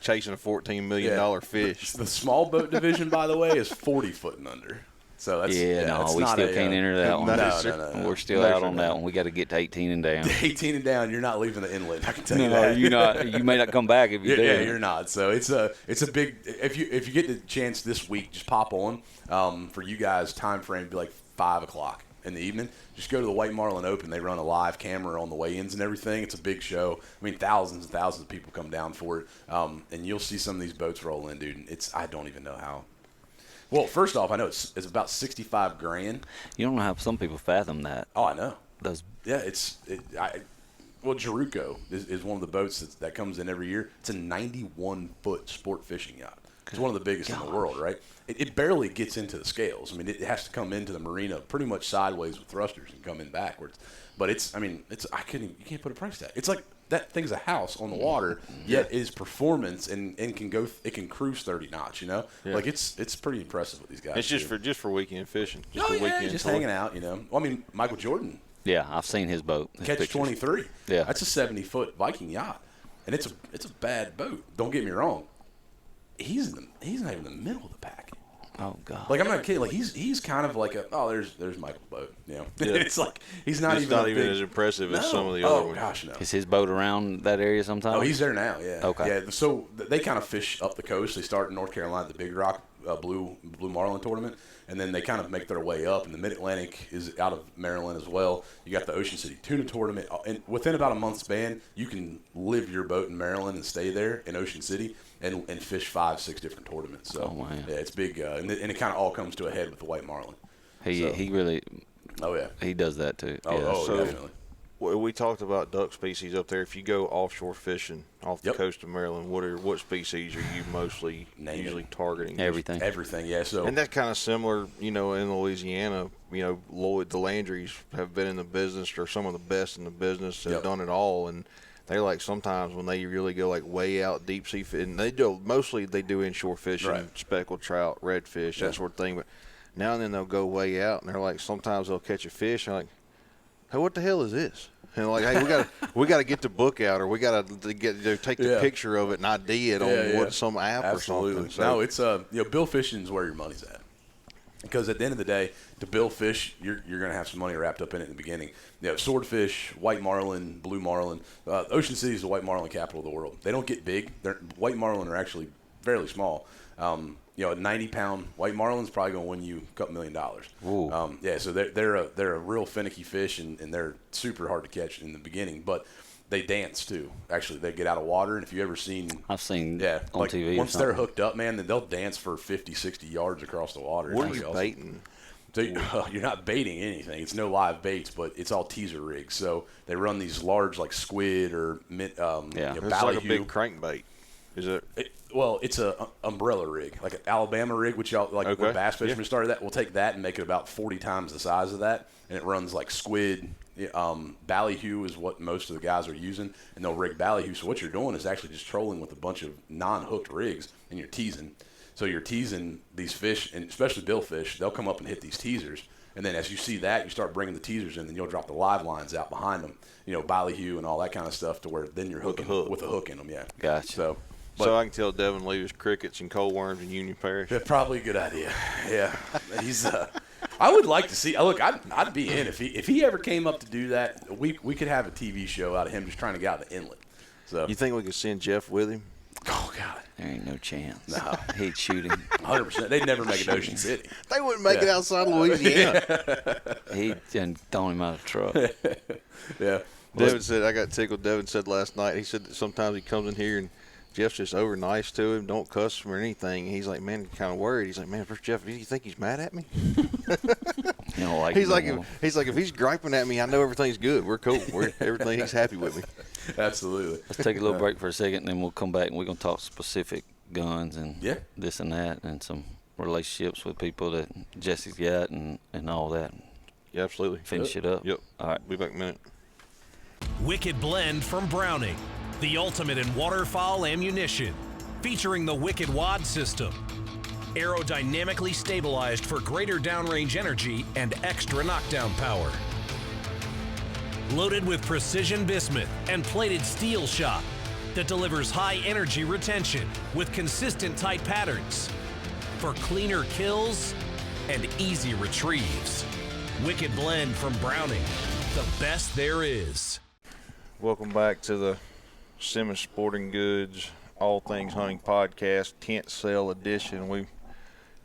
chasing a $14 million fish. The small boat division, by the way, is 40 foot and under. So that's we still can't enter that one. No. We're still out on that one. We got to get to 18 and down. 18 and down, you're not leaving the inlet. I can tell you that. No, you're not. You may not come back if you do. Yeah, you're not. So it's a big. If you get the chance this week, just pop on. For you guys, time frame be like 5 o'clock. in the evening, just go to the White Marlin Open. They run a live camera on the weigh-ins and everything. It's a big show. I mean, thousands and thousands of people come down for it, and you'll see some of these boats roll in, dude. I don't even know how. Well, first off, I know it's about $65,000. You don't know how some people fathom that. Oh, I know. Yeah, well, Jeruco is one of the boats that comes in every year. It's a 91-foot sport fishing yacht. It's one of the biggest in the world, right? It barely gets into the scales. I mean, it has to come into the marina pretty much sideways with thrusters and come in backwards. But you can't put a price tag. It's like that thing's a house on the water, yet is performance and it can cruise 30 knots. Yeah. Like it's pretty impressive with these guys. It's just for weekend fishing. Just hanging out. Well, I mean, Michael Jordan. Yeah, I've seen his boat. Catch 23. Yeah, that's a 70-foot Viking yacht, and it's a bad boat. Don't get me wrong. He's not even in the middle of the pack. Oh God! Like I'm not kidding. Like he's kind of like there's Michael's boat. It's like he's not even as impressive as some of the other ones. Oh gosh, no. Is his boat around that area sometimes? Oh, he's there now. Yeah. Okay. Yeah. So they kind of fish up the coast. They start in North Carolina at the Big Rock Blue Marlin tournament, and then they kind of make their way up. And the Mid Atlantic is out of Maryland as well. You got the Ocean City Tuna tournament, and within about a month's span, you can live your boat in Maryland and stay there in Ocean City. And fish 5-6 different tournaments. So yeah, it's big, and it kind of all comes to a head with the White Marlin. He really. Oh yeah. He does that too. So, definitely. We talked about duck species up there. If you go offshore fishing off the coast of Maryland, what species are you mostly usually targeting? Everything. Yeah. So and that's kind of similar, in Louisiana. Lloyd, the Landrys have been in the business, or some of the best in the business. Have done it all, and they're like sometimes when they really go like way out deep sea fishing, they do inshore fishing, speckled trout, redfish, that sort of thing. But now and then they'll go way out, and they're like sometimes they'll catch a fish, and they're like, hey, what the hell is this? And like, hey, we got to get the book out, or we got to take the picture of it and ID it on some app or something. So, no, it's bill fishing is where your money's at. Because at the end of the day, to bill fish, you're going to have some money wrapped up in it in the beginning. Swordfish, white marlin, blue marlin. Ocean City is the white marlin capital of the world. They don't get big. White marlin are actually fairly small. A 90-pound white marlin is probably going to win you a couple $1 million. So they're a real finicky fish, and they're super hard to catch in the beginning. But they dance too. Actually, they get out of water, and if you've ever seen, I've seen on TV. Once they're hooked up, man, then they'll dance for 50, 60 yards across the water. What are you baiting? So you're not baiting anything. It's no live baits, but it's all teaser rigs. So they run these large, like squid or it's like a big crankbait. Is it? It's a umbrella rig, like an Alabama rig, which y'all like where bass fishermen started that. We'll take that and make it about 40 times the size of that, and it runs like squid. Ballyhoo is what most of the guys are using, and they'll rig ballyhoo. So what you're doing is actually just trolling with a bunch of non-hooked rigs, and you're teasing. So you're teasing these fish, and especially billfish. They'll come up and hit these teasers, and then as you see that, you start bringing the teasers in, then you'll drop the live lines out behind them. Ballyhoo and all that kind of stuff, to where then you're hooking with a hook in them. Yeah. Gotcha. So I can tell Devin leaves crickets and cold worms in Union Parish. Yeah, probably a good idea. Yeah, he's. I would like to see. Look, I'd be in if he ever came up to do that. We could have a TV show out of him just trying to get out of the inlet. So you think we could send Jeff with him? Oh God, there ain't no chance. No, he'd shoot him. 100%. They'd never make it Ocean City. They wouldn't make it outside Louisiana. He'd throw him out of the truck. Yeah. Devin said, I got tickled. Devin said last night, he said that sometimes he comes in here and Jeff's just over nice to him, don't cuss him or anything. He's like, man, kind of worried. He's like, man, first Jeff, do you think he's mad at me? He's like, if he's griping at me, I know everything's good. We're cool. He's happy with me. Absolutely. Let's take a little break for a second, and then we'll come back and we're gonna talk specific guns and this and that, and some relationships with people that Jesse's got and all that. Yeah, absolutely. Finish it up. Yep. All right. Be back in a minute. Wicked Blend from Browning, the ultimate in waterfowl ammunition, featuring the Wicked Wad system. Aerodynamically stabilized for greater downrange energy and extra knockdown power. Loaded with precision bismuth and plated steel shot that delivers high energy retention with consistent tight patterns for cleaner kills and easy retrieves. Wicked Blend from Browning, the best there is. Welcome back to the Simmons Sporting Goods All Things Hunting Podcast, tent sale edition.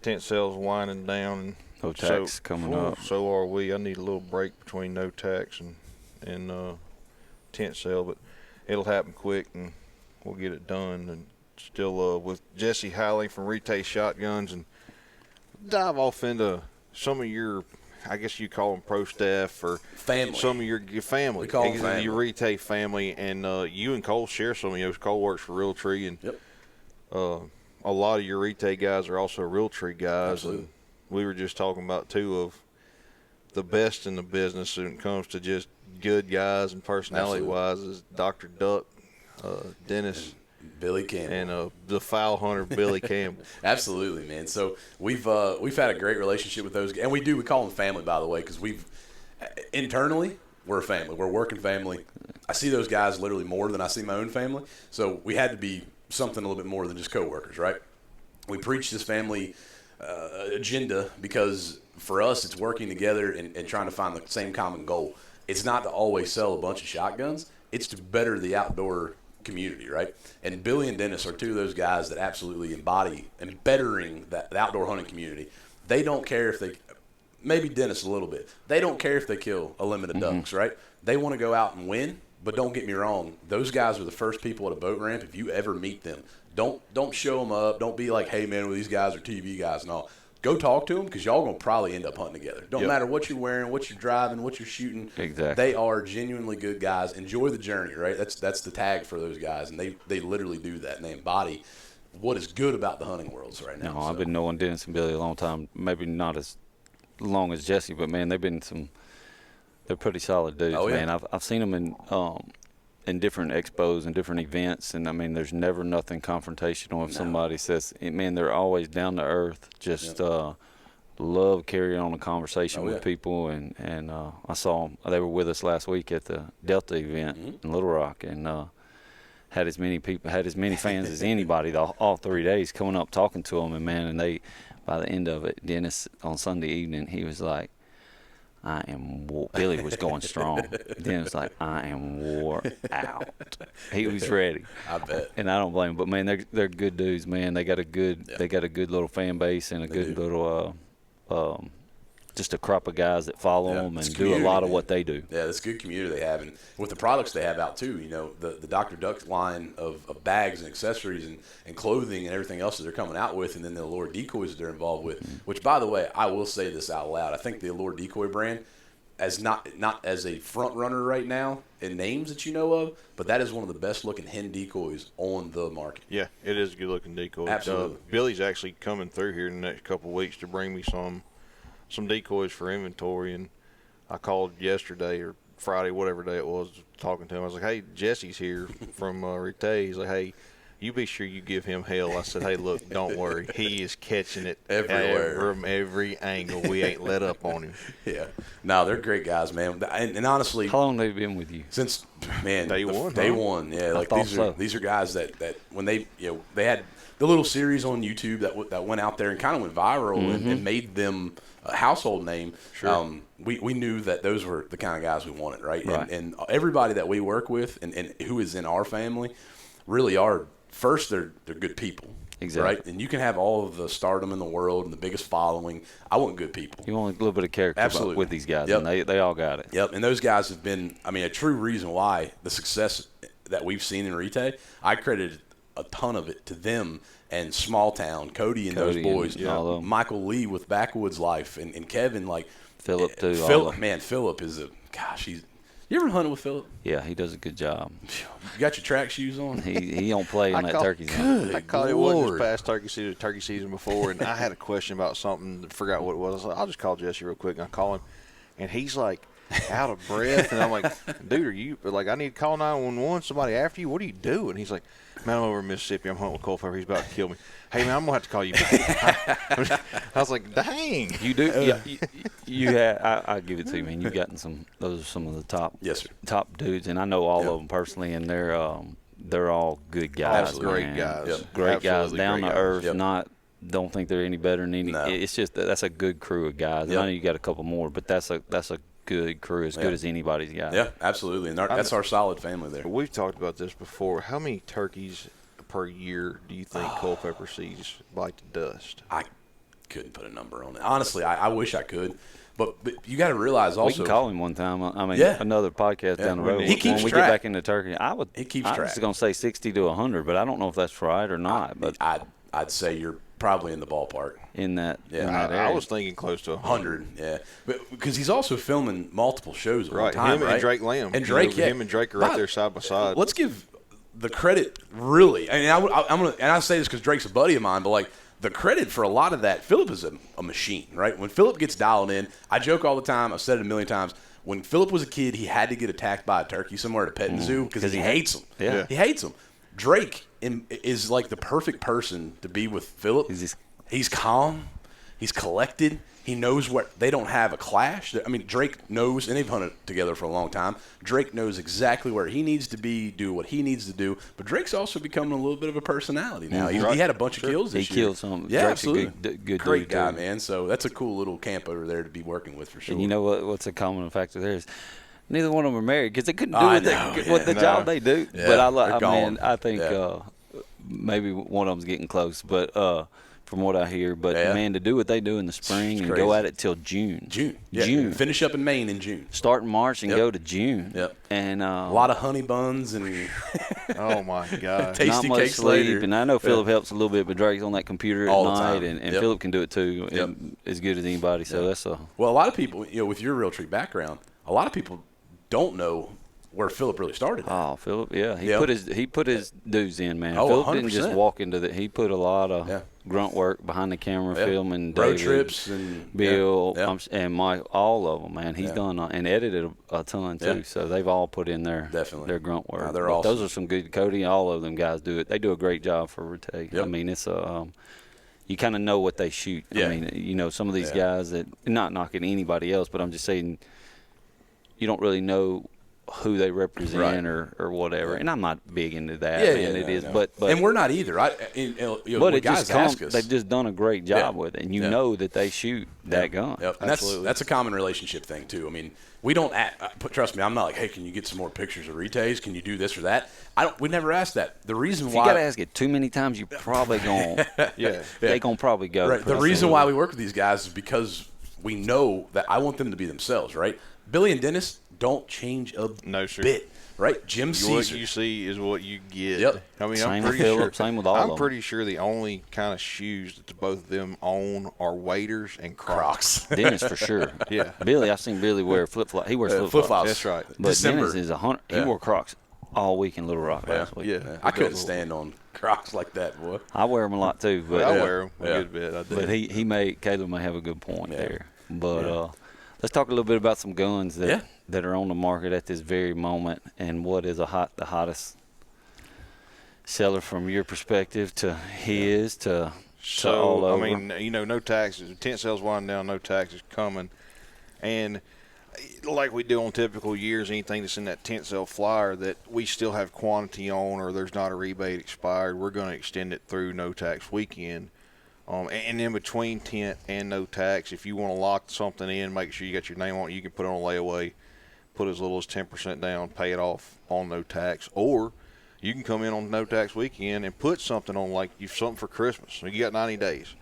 Tent sale's winding down. No tax coming up. So are we. I need a little break between no tax and tent sale, but it'll happen quick and we'll get it done. And still with Jessie Highling from Retay Shotguns, and dive off into some of your, I guess you call them pro staff or family. Some of your family. We call them family. Your Retay family, and you and Cole share some of those. Cole works for Realtree, and yep. A lot of your Retay guys are also Realtree guys. Absolutely. And we were just talking about two of the best in the business when it comes to just good guys and personality-wise is Dr. Duck, Dennis, and Billy Campbell, and the foul hunter Billy Campbell. Absolutely, man. So we've had a great relationship with those, and we call them family, by the way, because internally we're a family. We're a working family. I see those guys literally more than I see my own family. So we had to be something a little bit more than just coworkers, right? We preach this family agenda because for us it's working together and trying to find the same common goal. It's not to always sell a bunch of shotguns. It's to better the outdoor community, right? And Billy and Dennis are two of those guys that absolutely embody and bettering the outdoor hunting community. They don't care if they, maybe Dennis a little bit, they don't care if they kill a limit of ducks, right? They want to go out and win, but don't get me wrong. Those guys are the first people at a boat ramp. If you ever meet them, don't show them up. Don't be like, hey, man, well, these guys are TV guys and all. Go talk to them because y'all going to probably end up hunting together. Don't matter what you're wearing, what you're driving, what you're shooting. Exactly. They are genuinely good guys. Enjoy the journey, right? That's the tag for those guys, and they literally do that, and they embody what is good about the hunting worlds right now. No, I've been knowing Dennis and Billy a long time. Maybe not as long as Jessie, but, man, they're pretty solid dudes, man. I've seen them in different expos and different events, and I mean, there's never nothing confrontational. If somebody says, man, they're always down to earth, just love carrying on a conversation with people. And I saw them, they were with us last week at the Delta event in Little Rock, and had as many fans as anybody all 3 days coming up talking to them. And man, and they, by the end of it, Dennis on Sunday evening, he was like, Billy was going strong. Then it was like, I am wore out. He was ready. I bet. And I don't blame him. But man, they're good dudes, man. They got a good little fan base and a good little just a crop of guys that follow them and do a lot of what they do. Yeah, that's a good community they have, and with the products they have out too. You know, the Dr. Duck line of bags and accessories and clothing and everything else that they're coming out with, and then the Allure decoys that they're involved with. Which, by the way, I will say this out loud. I think the Allure decoy brand, as not as a front runner right now in names that you know of, but that is one of the best looking hen decoys on the market. Yeah, it is a good looking decoy. Absolutely. Billy's actually coming through here in the next couple of weeks to bring me some decoys for inventory, and I called yesterday or Friday, whatever day it was, talking to him. I was like, hey, Jesse's here from Retay. He's like, hey, you be sure you give him hell. I said, hey, look, don't worry. He is catching it everywhere. From every angle. We ain't let up on him. Yeah. No, they're great guys, man. And honestly, how long have they been with you? Since, man, day one. Day one, yeah. Like these are guys that when they had the little series on YouTube that went out there and kind of went viral and made them a household name. Sure. We knew that those were the kind of guys we wanted, right? And everybody that we work with and who is in our family really are, first, they're good people. Exactly. Right? And you can have all of the stardom in the world and the biggest following. I want good people. You want a little bit of character with these guys, and they all got it. Yep, and those guys have been, I mean, a true reason why the success that we've seen in Retay, I credited a ton of it to them and Small Town, Cody and those boys, Michael Lee with Backwoods Life, and Kevin, like Philip too. Philip is you ever hunted with Philip? Yeah, he does a good job. You got your track shoes on? He don't play on that turkey season. I called it wasn't just past turkey season before, and I had a question about something, forgot what it was. I was like, I'll just call Jesse real quick, and I call him, and he's like out of breath, and I'm like, dude, are you, like, I need to call 911, somebody after you? What are you doing? He's like, man, I'm over in Mississippi. I'm hunting with Culpepper. He's about to kill me. Hey, man, I'm going to have to call you back. I was like, dang. You do? You have. I'll give it to you, man. You've gotten those are some of the top dudes, and I know all of them personally, and they're all good guys. Absolutely. Great guys. Yep. Great guys, down to earth, Yep. don't think they're any better than any. No. It's just that's a good crew of guys. Yep. I know you got a couple more, but that's a good crew, as good as anybody's got. Yeah, absolutely, and that's our solid family there. We've talked about this before. How many turkeys per year do you think Culpepper sees bite the dust? couldn't put a number on it. Honestly, I wish I could. But you got to realize also. We can call him one time. I mean, another podcast down the road. He keeps when we track. get back into turkey, He keeps I track. was going to say 60 to 100, but I don't know if that's right or not. But I'd say you're probably in the ballpark. In that area. I was thinking close to 100. Yeah, because he's also filming multiple shows at one time, Him and Drake Lamb. And Drake, him and Drake are right there side by side. Let's give the credit, really. I mean, I'm gonna, and I say this because Drake's a buddy of mine, but like the credit for a lot of that, Phillip is a machine, right? When Phillip gets dialed in, I joke all the time. I've said it a million times. When Phillip was a kid, he had to get attacked by a turkey somewhere at a petting zoo because he hates them. Yeah. He hates them. Drake is like the perfect person to be with Phillip. He's calm. He's collected. He knows what they don't have a clash. I mean, Drake knows, and they've hunted together for a long time. Drake knows exactly where he needs to be, do what he needs to do. But Drake's also becoming a little bit of a personality now. He had a bunch of kills this year. He killed some. Yeah, Drake's absolutely. A good great dude, guy, too. man. So that's a cool little camp over there to be working with for sure. And you know what's a common factor there is neither one of them are married because they couldn't do what the job they do. Yeah, But I think maybe one of them's getting close. But from what I hear, man, to do what they do in the spring and go at it till June. June. Finish up in Maine in June. Start in March and go to June. Yep. And a lot of honey buns and oh my God, tasty not much cakes sleep. later. And I know Phillip helps a little bit, but Drake's on that computer All at the night, time. and Phillip can do it too, as good as anybody. So that's a well. A lot of people, with your Realtree background, a lot of people don't know where Phillip really started. Oh, Phillip, yeah, he put his dues in, man. Oh, Phillip 100%. didn't just walk into the. He put a lot of grunt work behind the camera, filming road David, trips and Bill, and Mike, all of them, man. He's done and edited a ton too. So they've all put in their grunt work. They're awesome. Those are some good. Cody, all of them guys do it. They do a great job for Retay. I mean, it's a. You kind of know what they shoot. I mean, some of these guys that not knocking anybody else, but I'm just saying, you don't really know who they represent or whatever, and I'm not big into that. But and we're not either. But it just ask us. They've just done a great job with it, and you know that they shoot that gun. Yep. And that's a common relationship thing too. I mean, we don't trust me. I'm not like, hey, can you get some more pictures of Retays? Can you do this or that? We never ask that. The reason why you got to ask it too many times, you probably gonna they gonna probably go. Right. The reason why we work with these guys is because we know that I want them to be themselves. Right. Billy and Dennis don't change a bit, right? Jim Caesar. What you see is what you get. Yep. I mean, I'm pretty sure the only kind of shoes that both of them own are waders and Crocs. Dennis for sure. Yeah. Billy, I've seen Billy wear flip-flops. He wears flip-flops. That's right. But Dennis is 100. He wore Crocs all week in Little Rock last week. Yeah. I couldn't stand on Crocs like that, boy. I wear them a lot too. But I wear them a good bit. I do. But Caleb may have a good point there. But let's talk a little bit about some guns that are on the market at this very moment, and what is the hottest seller from your perspective to his to all over. I mean, no taxes. Tent sales winding down, no taxes coming, and like we do on typical years, anything that's in that tent sale flyer that we still have quantity on, or there's not a rebate expired, we're going to extend it through no tax weekend. And in between tent and no tax, if you want to lock something in, make sure you got your name on it. You can put it on layaway, put as little as 10% down, pay it off on no tax. Or you can come in on no tax weekend and put something on, like something for Christmas. So you got 90 days.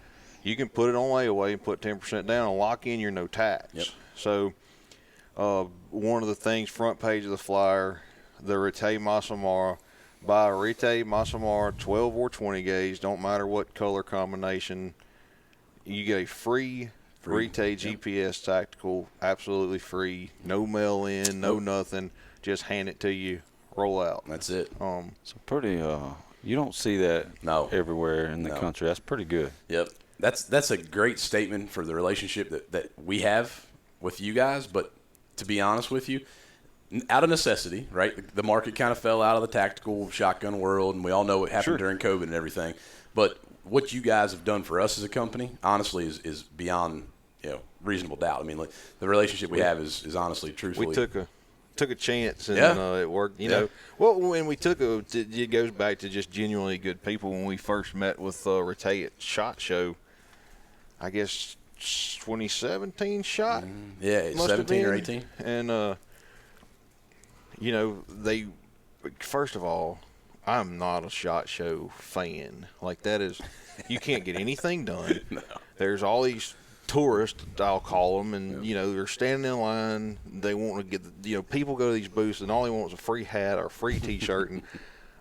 You can put it on layaway and put 10% down and lock in your no tax. Yep. So one of the things, front page of the flyer, the Retay Masamara. Buy a Retay Masamara 12 or 20 gauge, don't matter what color combination. You get a free Retay GPS tactical, absolutely free. No mail in, no nothing. Just hand it to you, roll out. That's it. So pretty. You don't see that everywhere in the country. That's pretty good. Yep. That's a great statement for the relationship that we have with you guys. But to be honest with you, out of necessity, right? The market kind of fell out of the tactical shotgun world, and we all know what happened during COVID and everything. But what you guys have done for us as a company, honestly, is beyond reasonable doubt. I mean, like, the relationship we have is honestly, truthfully. We took a chance, and it worked. You know, well, when we took it goes back to just genuinely good people. When we first met with Retay at SHOT Show, I guess 2017 SHOT. Yeah, 17 or 18, and. They, first of all, I'm not a SHOT Show fan. Like, that is, you can't get anything done. No. There's all these tourists, I'll call them, and, you know, they're standing in line. They want to get, you know, people go to these booths, and all they want is a free hat or a free T-shirt, and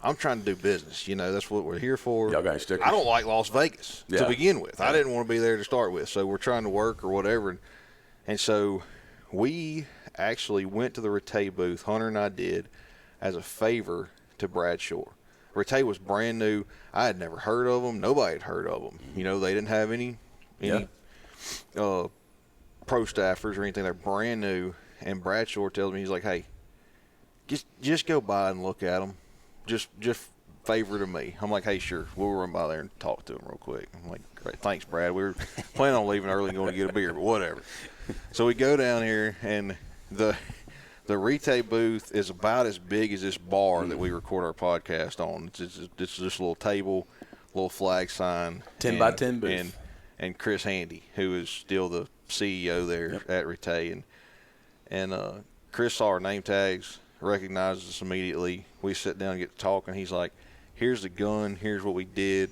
I'm trying to do business. You know, that's what we're here for. Y'all got stickers? I don't like Las Vegas to begin with. I didn't want to be there to start with, so we're trying to work or whatever. And so we actually went to the Retay booth, Hunter and I did, as a favor to Bradshaw. Retay was brand new. I had never heard of them. Nobody had heard of them. You know, they didn't have any pro staffers or anything. They're brand new. And Bradshaw tells me, he's like, hey, just go by and look at them. Just favor to me. I'm like, hey, sure. We'll run by there and talk to them real quick. I'm like, great. Thanks, Brad. We were planning on leaving early and going to get a beer, but whatever. So we go down here, and the Retay booth is about as big as this bar that we record our podcast on. It's just a little table, little flag sign. 10 by 10 booth. And Chris Handy, who is still the CEO there at Retay. And Chris saw our name tags, recognized us immediately. We sit down and get to talking. He's like, here's the gun. Here's what we did.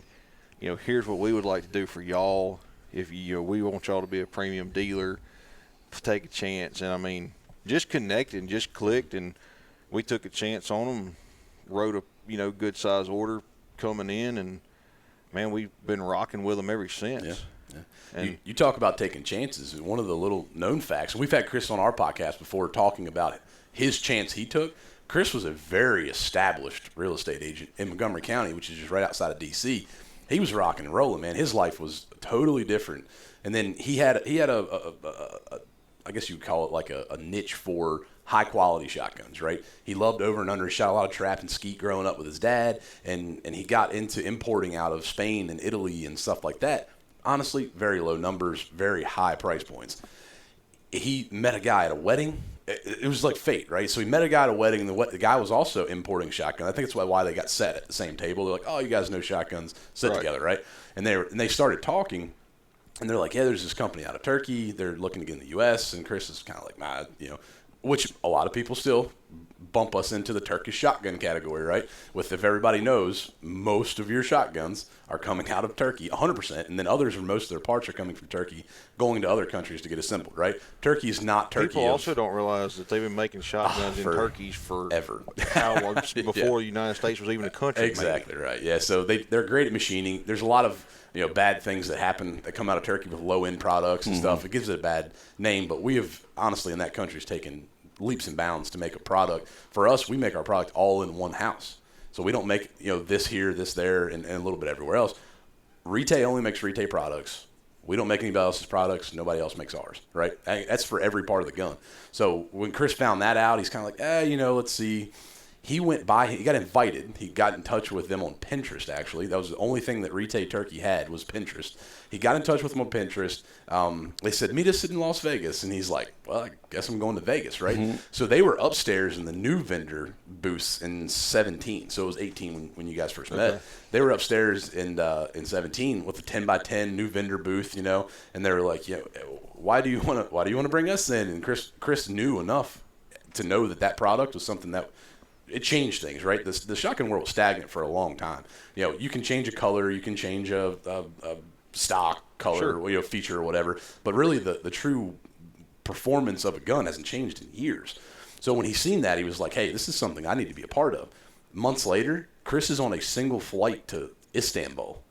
You know, here's what we would like to do for y'all. If we want y'all to be a premium dealer, take a chance. And I mean, just connected and just clicked, and we took a chance on them, wrote a good size order coming in, and man, we've been rocking with them ever since. Yeah. And you talk about taking chances. One of the little known facts, and we've had Chris on our podcast before talking about his chance he took. Chris was a very established real estate agent in Montgomery County, which is just right outside of D.C. He was rocking and rolling, man. His life was totally different. And then he had a I guess you would call it like a niche for high quality shotguns, right? He loved over and under. He shot a lot of trap and skeet growing up with his dad, and he got into importing out of Spain and Italy and stuff like that. Honestly, very low numbers, very high price points. He met a guy at a wedding. It was like fate, right? So he met a guy at a wedding, and the guy was also importing shotguns. I think that's why they got set at the same table. They're like, oh, you guys know shotguns, sit together, right? And they started talking, and they're like, yeah, there's this company out of Turkey. They're looking to get in the U.S., and Chris is kind of like, nah, which a lot of people still bump us into the Turkish shotgun category, right? If everybody knows, most of your shotguns are coming out of Turkey, 100%, and then others, or most of their parts are coming from Turkey, going to other countries to get assembled, right? Turkey is not Turkey. People also don't realize that they've been making shotguns in Turkey forever. How long before the United States was even a country? Exactly right. Yeah, so they're great at machining. There's a lot of bad things that come out of Turkey with low-end products and stuff. It gives it a bad name, but we have, honestly, in that country, taken leaps and bounds to make a product. For us, we make our product all in one house. So we don't make, this here, this there, and a little bit everywhere else. Retay only makes Retay products. We don't make anybody else's products. Nobody else makes ours, right? That's for every part of the gun. So when Chris found that out, he's kind of like, let's see. He got invited. He got in touch with them on Pinterest, actually. That was the only thing that Retay Turkey had was Pinterest. He got in touch with them on Pinterest. They said, meet us in Las Vegas. And he's like, well, I guess I'm going to Vegas, right? Mm-hmm. So they were upstairs in the new vendor booths in 17. So it was 18 when you guys first met. They were upstairs in 17 with a 10 by 10 new vendor booth, and they were like, why do you want to bring us in? And Chris knew enough to know that product was something that it changed things, right? The shotgun world was stagnant for a long time. You can change a color, you can change a stock color, feature or whatever, but really the true performance of a gun hasn't changed in years. So when he seen that, he was like, hey, this is something I need to be a part of. Months later, Chris is on a single flight to Istanbul,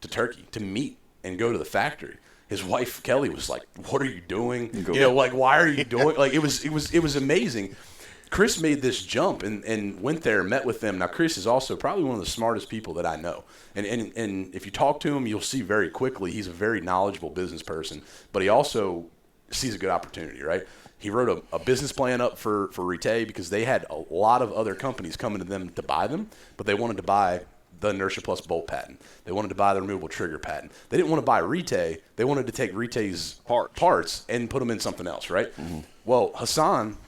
to Turkey, to meet and go to the factory. His wife Kelly was like, what are you doing? Why are you doing? It was amazing. Chris made this jump and went there and met with them. Now, Chris is also probably one of the smartest people that I know. And if you talk to him, you'll see very quickly he's a very knowledgeable business person. But he also sees a good opportunity, right? He wrote a business plan up for Retay because they had a lot of other companies coming to them to buy them, but they wanted to buy the Inertia Plus bolt patent. They wanted to buy the removable trigger patent. They didn't want to buy Retay. They wanted to take Retay's parts and put them in something else, right? Mm-hmm. Well, Hassan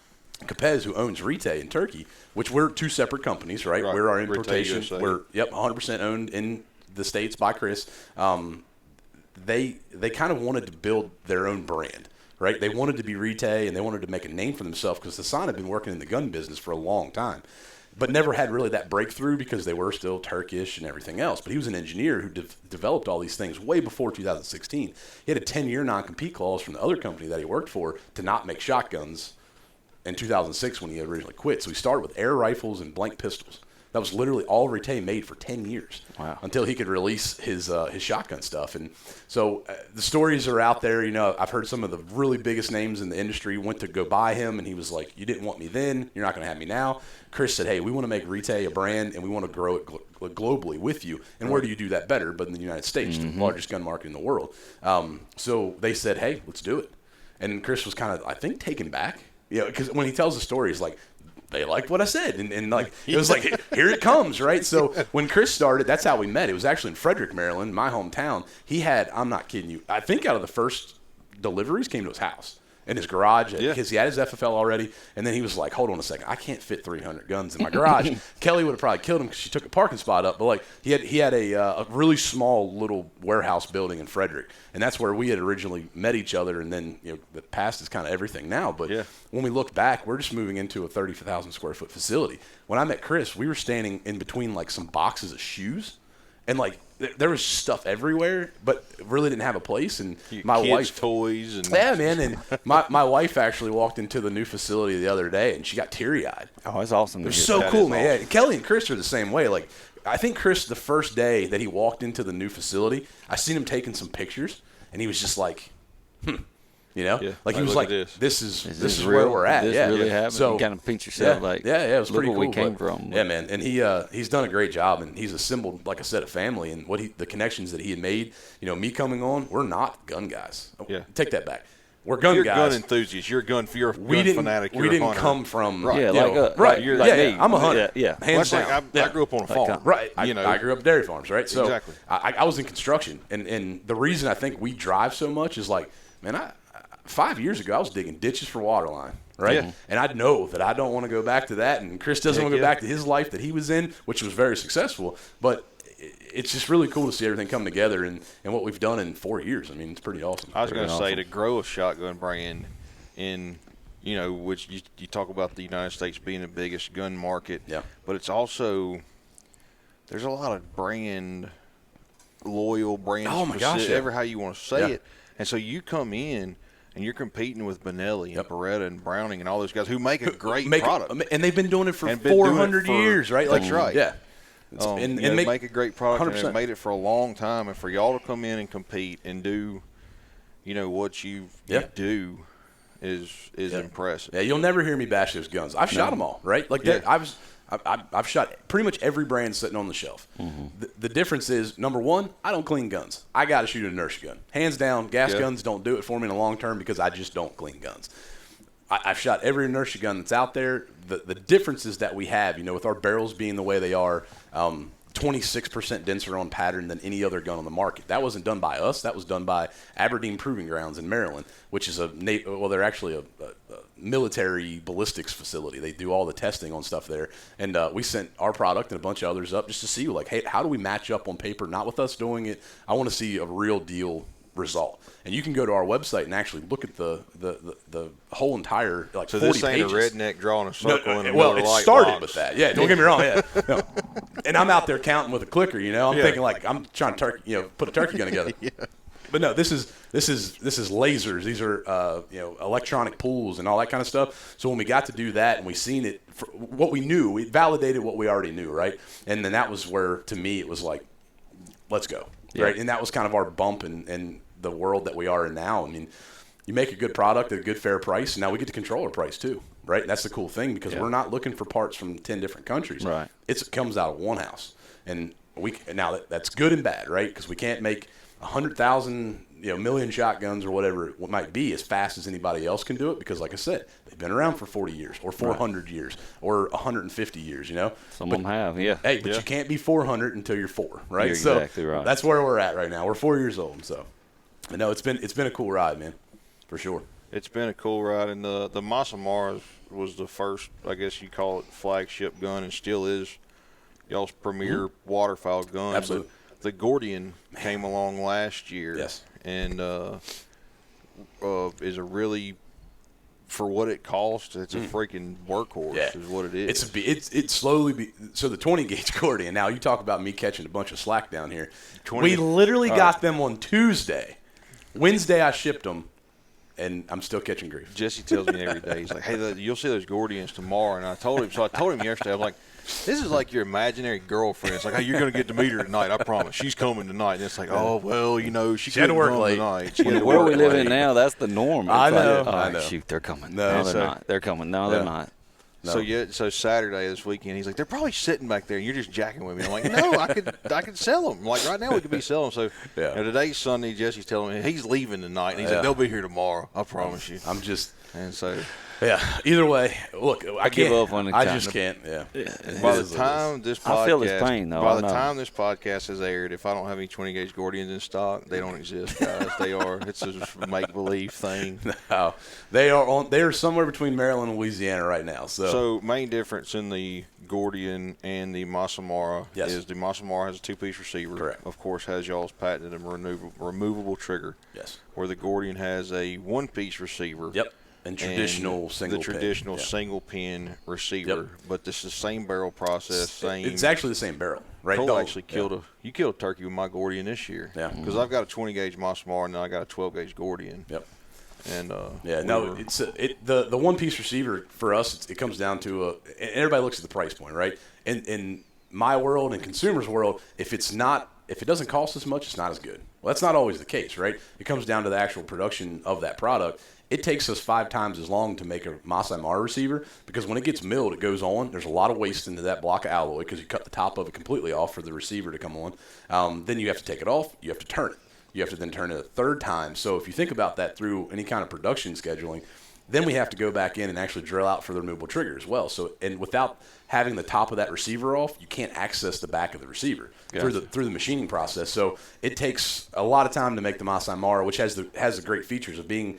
Capez, who owns Retay in Turkey, which we're two separate companies, right? We're our importation. We're 100% owned in the States by Chris. They kind of wanted to build their own brand, right? They wanted to be Retay, and they wanted to make a name for themselves because Hassan had been working in the gun business for a long time. but never had really that breakthrough because they were still Turkish and everything else. But he was an engineer who developed all these things way before 2016. He had a 10-year non-compete clause from the other company that he worked for to not make shotguns in 2006 when he originally quit. So he started with air rifles and blank pistols. That was literally all Retay made for 10 years. Wow. Until he could release his shotgun stuff. And so the stories are out there. You know, I've heard some of the really biggest names in the industry went to go buy him, and he was like, you didn't want me then, you're not going to have me now. Chris said, hey, we want to make Retay a brand, and we want to grow it globally with you. And where do you do that better but in the United States, the largest gun market in the world? So they said, hey, let's do it. And Chris was kind of, I think, taken back. Yeah, because when he tells the story, he's like, they liked what I said. And like, it was like, here it comes, right? So when Chris started, that's how we met. It was actually in Frederick, Maryland, my hometown. He had, I'm not kidding you, I think out of the first deliveries came to his house. In his garage, because he had his FFL already, and then he was like, hold on a second, I can't fit 300 guns in my garage. Kelly would have probably killed him because she took a parking spot up, but like he had a really small little warehouse building in Frederick, and that's where we had originally met each other, and then, you know, the past is kind of everything now, but when we look back, we're just moving into a 30,000 square foot facility. When I met Chris, we were standing in between like some boxes of shoes, and like there was stuff everywhere, but really didn't have a place. And my wife, toys, and man. And my wife actually walked into the new facility the other day, and she got teary-eyed. Oh, it's awesome! They're so cool, man. Awesome. Yeah, Kelly and Chris are the same way. Like, I think Chris, the first day that he walked into the new facility, I seen him taking some pictures, and he was just like, You know, like he was like, "This is where we're at." This really happened. So you kind of pinch yourself, like, it was pretty cool. Where we came from. Yeah, man, and he's done a great job, and he's assembled, like I said, a family, and the connections that he had made. You know, me coming on, we're not gun guys. Yeah, take that back. We're gun guys. You're gun enthusiasts. You're a gun fanatic. We didn't come from right. Yeah, me. I'm a hunter. Yeah. Hands down. I grew up on a farm. Right. I grew up at dairy farms. Right. So exactly. I was in construction, and the reason I think we drive so much is like, man, 5 years ago I was digging ditches for water line. Right. Yeah. And I know that I don't want to go back to that, and Chris doesn't want to go back to his life that he was in, which was very successful. But it's just really cool to see everything come together and what we've done in 4 years. I mean, it's pretty awesome. I was going to say, to grow a shotgun brand in, you know, which you talk about the United States being the biggest gun market, but it's also, there's a lot of loyal brand specific, ever how you want to say it. And so you come in and you're competing with Benelli and Beretta and Browning and all those guys who make a great product. And they've been doing it for 400 years, right? That's right. Yeah. And make a great product, 100%. And they've made it for a long time. And for y'all to come in and compete and do, you know, what you do is impressive. Yeah, you'll never hear me bash those guns. I've shot them all, right? Like that. I've shot pretty much every brand sitting on the shelf. Mm-hmm. The difference is, number one, I don't clean guns. I got to shoot an inertia gun. Hands down, gas guns don't do it for me in the long term because I just don't clean guns. I've shot every inertia gun that's out there. The differences that we have, you know, with our barrels being the way they are, 26% denser on pattern than any other gun on the market. That wasn't done by us. That was done by Aberdeen Proving Grounds in Maryland, which is they're actually a military ballistics facility. They do all the testing on stuff there. And we sent our product and a bunch of others up just to see, like, hey, how do we match up on paper? Not with us doing it. I want to see a real deal result. And you can go to our website and actually look at the whole entire, like, so 40 pages. So this ain't a redneck drawing a circle in a well, it light started box. with that. Yeah, don't get me wrong. Yeah, no. And I'm out there counting with a clicker. You know, I'm thinking like I'm trying to put a turkey gun together. But no, this is lasers. These are electronic pools and all that kind of stuff. So when we got to do that and we seen it, for what we knew, we validated what we already knew, right? And then that was where, to me, it was like, let's go, right? And that was kind of our bump in the world that we are in now. I mean, you make a good product at a good fair price, and now we get to control our price too, right? And that's the cool thing, because we're not looking for parts from 10 different countries. Right. It comes out of one house, and that's good and bad, right? Because we can't make 100,000, million shotguns or whatever it might be as fast as anybody else can do it, because, like I said, they've been around for 40 years or 400 years or 150 years, Some of them have, yeah. Hey, but you can't be 400 until you're 4, right? You're exactly right. That's where we're at right now. We're 4 years old, so. No, it's been a cool ride, man, for sure. It's been a cool ride, and the Masamara was the first, I guess you call it, flagship gun, and still is y'all's premier waterfowl gun. Absolutely. But the Gordian came along last year, yes, and is a really for what it costs, it's a freaking workhorse is what it is. It's slowly so the 20 gauge Gordian. Now you talk about me catching a bunch of slack down here. We literally got them on Tuesday. Wednesday I shipped them, and I'm still catching grief. Jesse tells me every day, he's like, hey, you'll see those Gordians tomorrow. And I told him yesterday, I was like, this is like your imaginary girlfriend. It's like, hey, you're going to get to meet her tonight. I promise. She's coming tonight. And it's like, oh, well, she had to work come late. Tonight. Where we live in now, that's the norm. It's I know. I know. Shoot, they're coming. No, they're not. They're coming. No, they're not. No. So Saturday this weekend, he's like, they're probably sitting back there, and you're just jacking with me. I'm like, no, I could sell them. Like right now, we could be selling them. So today's Sunday. Jesse's telling me he's leaving tonight, and he's like, they'll be here tomorrow. I promise you. And so. Yeah. Either way, look, I give up on it. I just can't. Yeah. By the time this podcast, I feel his pain though. By the time this podcast has aired, if I don't have any 20 gauge Gordians in stock, they don't exist, guys. They are. It's a make believe thing. No, they are somewhere between Maryland and Louisiana right now. So main difference in the Gordian and the Masamara is the Masamara has a 2-piece receiver. Correct. Of course, has y'all's patented and removable trigger. Yes. Where the Gordian has a 1-piece receiver. Yep. And traditional single pin receiver, but this is the same barrel process. It's actually the same barrel, right? Cole actually killed a turkey with my Gordian this year. Yeah, because I've got a 20 gauge Masamara and then I got a 12 gauge Gordian. Yep. And the 1-piece receiver for us. It comes down to and everybody looks at the price point, right? In my world and consumers' world, if it doesn't cost as much, it's not as good. Well, that's not always the case, right? It comes down to the actual production of that product. It takes us 5 times as long to make a Masai Mara receiver because when it gets milled, it goes on. There's a lot of waste into that block of alloy because you cut the top of it completely off for the receiver to come on. Then you have to take it off. You have to turn it. You have to then turn it a 3rd time. So if you think about that through any kind of production scheduling, then we have to go back in and actually drill out for the removable trigger as well. So, and without having the top of that receiver off, you can't access the back of the receiver through the machining process. So it takes a lot of time to make the Masai Mara, which has the great features of being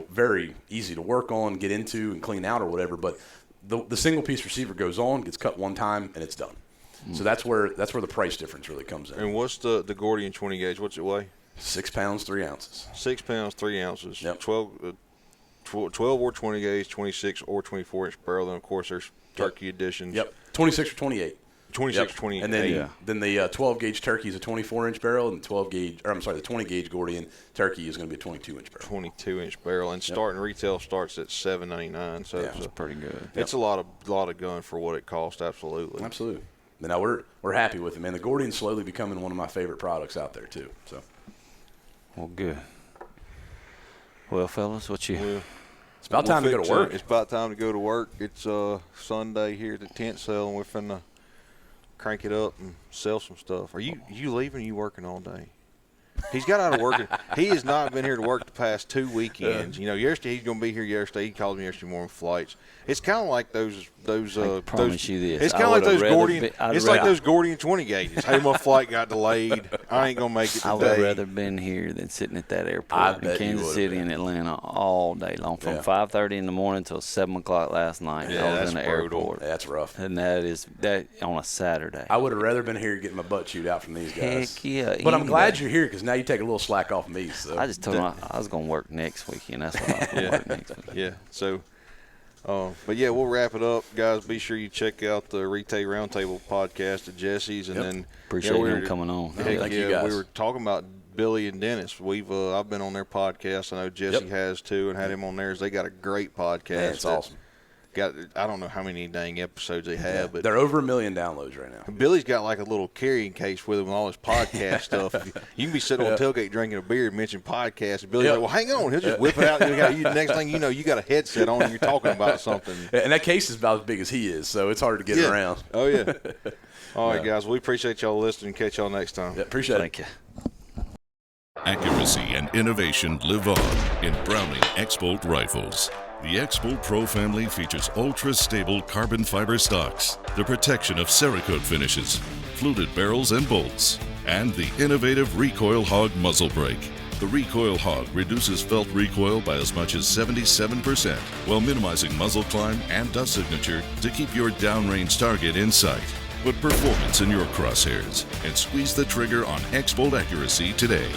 very easy to work on, get into, and clean out or whatever. But the single piece receiver goes on, gets cut one time, and it's done. So that's where the price difference really comes in. And what's the Gordian 20 gauge? What's it weigh? 6 pounds 3 ounces. 6 pounds 3 ounces. Yep. 12 or 20 gauge, 26 or 24 inch barrel. Then of course there's turkey editions. Yep. 26 or 28. 26 or 28. And then the 12 gauge turkey is a 24 inch barrel, and the 20 gauge Gordian turkey is going to be a 22 inch barrel. 22 inch barrel, and starting retail starts at $7.99. So that's pretty good. It's a lot of gun for what it costs. Absolutely. Absolutely. But now we're happy with it, man. The Gordian's slowly becoming one of my favorite products out there too. So. Well, good. Well, fellas, it's about time to go to work. It's about time to go to work. It's Sunday here at the tent sale, and we're finna crank it up and sell some stuff. Are you leaving? Or are you working all day? He's got out of work. He has not been here to work the past 2 weekends. Yesterday he's going to be here yesterday. He called me yesterday morning flights. It's kind of like those. I promise you this. It's kind of like those Gordian. It's like those Gordian 20 gauges. Hey, my flight got delayed. I ain't gonna make it today. I would rather been here than sitting at that airport in Kansas City and Atlanta all day long, from 5:30 in the morning till 7 o'clock last night. Yeah, I was in the airport. That's rough. And that on a Saturday. I would have rather been here getting my butt chewed out from these guys. Heck yeah. But I'm glad you're here because now you take a little slack off me. So. I just told him I was gonna work next weekend. That's what I was gonna work next weekend. Yeah. So. But yeah, we'll wrap it up, guys. Be sure you check out the Retay Roundtable podcast at Jesse's, and then appreciate him coming on. Thank you guys. We were talking about Billy and Dennis. I've been on their podcast. I know Jesse has too, and had him on theirs. They got a great podcast. Yeah, it's awesome. I don't know how many dang episodes they have, but they're over 1 million downloads right now. Billy's got like a little carrying case with him with all his podcast stuff. You can be sitting on a tailgate drinking a beer and mention podcasts, and Billy's like, well, hang on. He'll just whip it out. Next thing you know, you got a headset on and you're talking about something. And that case is about as big as he is, so it's hard to get around. Oh, yeah. All right, guys. We appreciate y'all listening. Catch y'all next time. Yeah, appreciate it. Thank you. Accuracy and innovation live on in Browning X-Bolt rifles. The X-Bolt Pro family features ultra-stable carbon fiber stocks, the protection of Cerakote finishes, fluted barrels and bolts, and the innovative Recoil Hog muzzle brake. The Recoil Hog reduces felt recoil by as much as 77% while minimizing muzzle climb and dust signature to keep your downrange target in sight. Put performance in your crosshairs and squeeze the trigger on X-Bolt accuracy today.